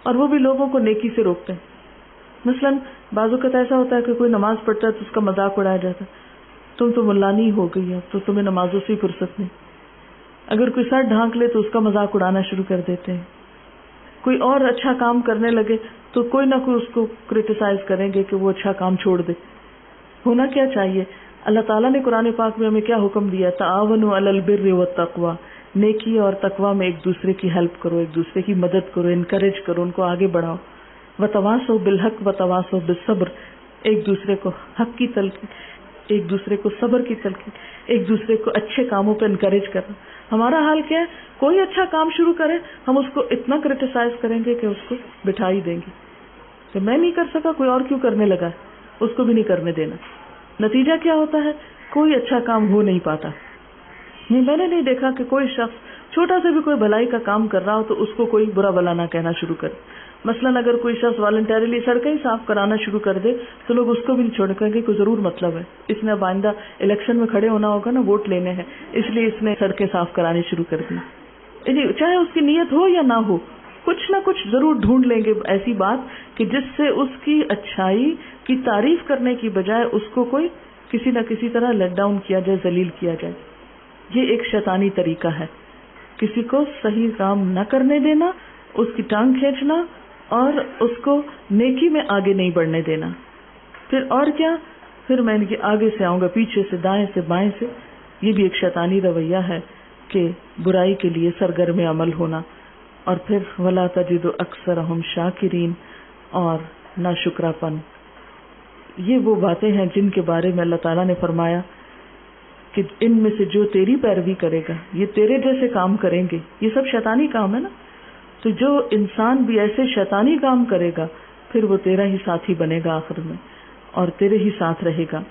اور وہ بھی لوگوں کو نیکی سے روکتے ہیں۔ مثلا بعض اوقات ایسا ہوتا ہے کہ کوئی نماز پڑھتا ہے تو اس کا مذاق اڑایا جاتا ہے، تم تو ملانی ہو گئی ہے، تو تمہیں نمازوں سے ہی فرصت نہیں۔ اگر کوئی سر ڈھانک لے تو اس کا مذاق اڑانا شروع کر دیتے ہیں۔ کوئی اور اچھا کام کرنے لگے تو کوئی نہ کوئی اس کو کرٹیسائز کریں گے کہ وہ اچھا کام چھوڑ دے۔ ہونا کیا چاہیے؟ اللہ تعالیٰ نے قرآن پاک میں ہمیں کیا حکم دیا؟ تعاونوا علی البر والتقوی، نیکی اور تقوی میں ایک دوسرے کی ہیلپ کرو، ایک دوسرے کی مدد کرو، انکریج کرو، ان کو آگے بڑھاؤ۔ وتواصوا بالحق وتواصوا بالصبر، ایک دوسرے کو حق کی تلقین، ایک دوسرے کو صبر کی تلقین، ایک دوسرے کو اچھے کاموں پہ انکریج کرنا۔ ہمارا حال کیا ہے؟ کوئی اچھا کام شروع کرے ہم اس کو اتنا کرٹیسائز کریں گے کہ اس کو بٹھا ہی دیں گے کہ میں نہیں کر سکا، کوئی اور کیوں کرنے لگا، اس کو بھی نہیں کرنے دینا۔ نتیجہ کیا ہوتا ہے؟ کوئی اچھا کام ہو نہیں پاتا۔ میں نے نہیں دیکھا کہ کوئی شخص چھوٹا سے بھی کوئی بھلائی کا کام کر رہا ہو تو اس کو کوئی برا بلا نہ کہنا شروع کرے۔ مثلا اگر کوئی شخص والنٹیرلی سڑکیں ہی صاف کرانا شروع کر دے تو لوگ اس کو بھی نہیں چھوڑیں گے، کوئی ضرور مطلب ہے، اس نے اب آئندہ الیکشن میں کھڑے ہونا ہوگا نا، ووٹ لینے ہیں، اس لیے اس نے سڑکیں صاف کرانی شروع کر دی۔ چاہے اس کی نیت ہو یا نہ ہو، کچھ نہ کچھ ضرور ڈھونڈ لیں گے ایسی بات کہ جس سے اس کی اچھائی کی تعریف کرنے کی بجائے اس کو کوئی کسی نہ کسی طرح لیٹ ڈاؤن کیا جائے، ذلیل کیا جائے۔ یہ ایک شیطانی طریقہ ہے، کسی کو صحیح کام نہ کرنے دینا، اس کی ٹانگ کھینچنا اور اس کو نیکی میں آگے نہیں بڑھنے دینا۔ پھر اور کیا؟ پھر میں ان کے آگے سے آؤں گا، پیچھے سے، دائیں سے، بائیں سے۔ یہ بھی ایک شیطانی رویہ ہے کہ برائی کے لیے سرگرم عمل ہونا۔ اور پھر وَلَا تَجِدُ أَكْثَرَهُمْ شَاكِرِينَ، اور ناشکرا پن۔ یہ وہ باتیں ہیں جن کے بارے میں اللہ تعالیٰ نے فرمایا کہ ان میں سے جو تیری پیروی کرے گا، یہ تیرے جیسے کام کریں گے۔ یہ سب شیطانی کام ہے نا، تو جو انسان بھی ایسے شیطانی کام کرے گا پھر وہ تیرا ہی ساتھی بنے گا آخر میں، اور تیرے ہی ساتھ رہے گا۔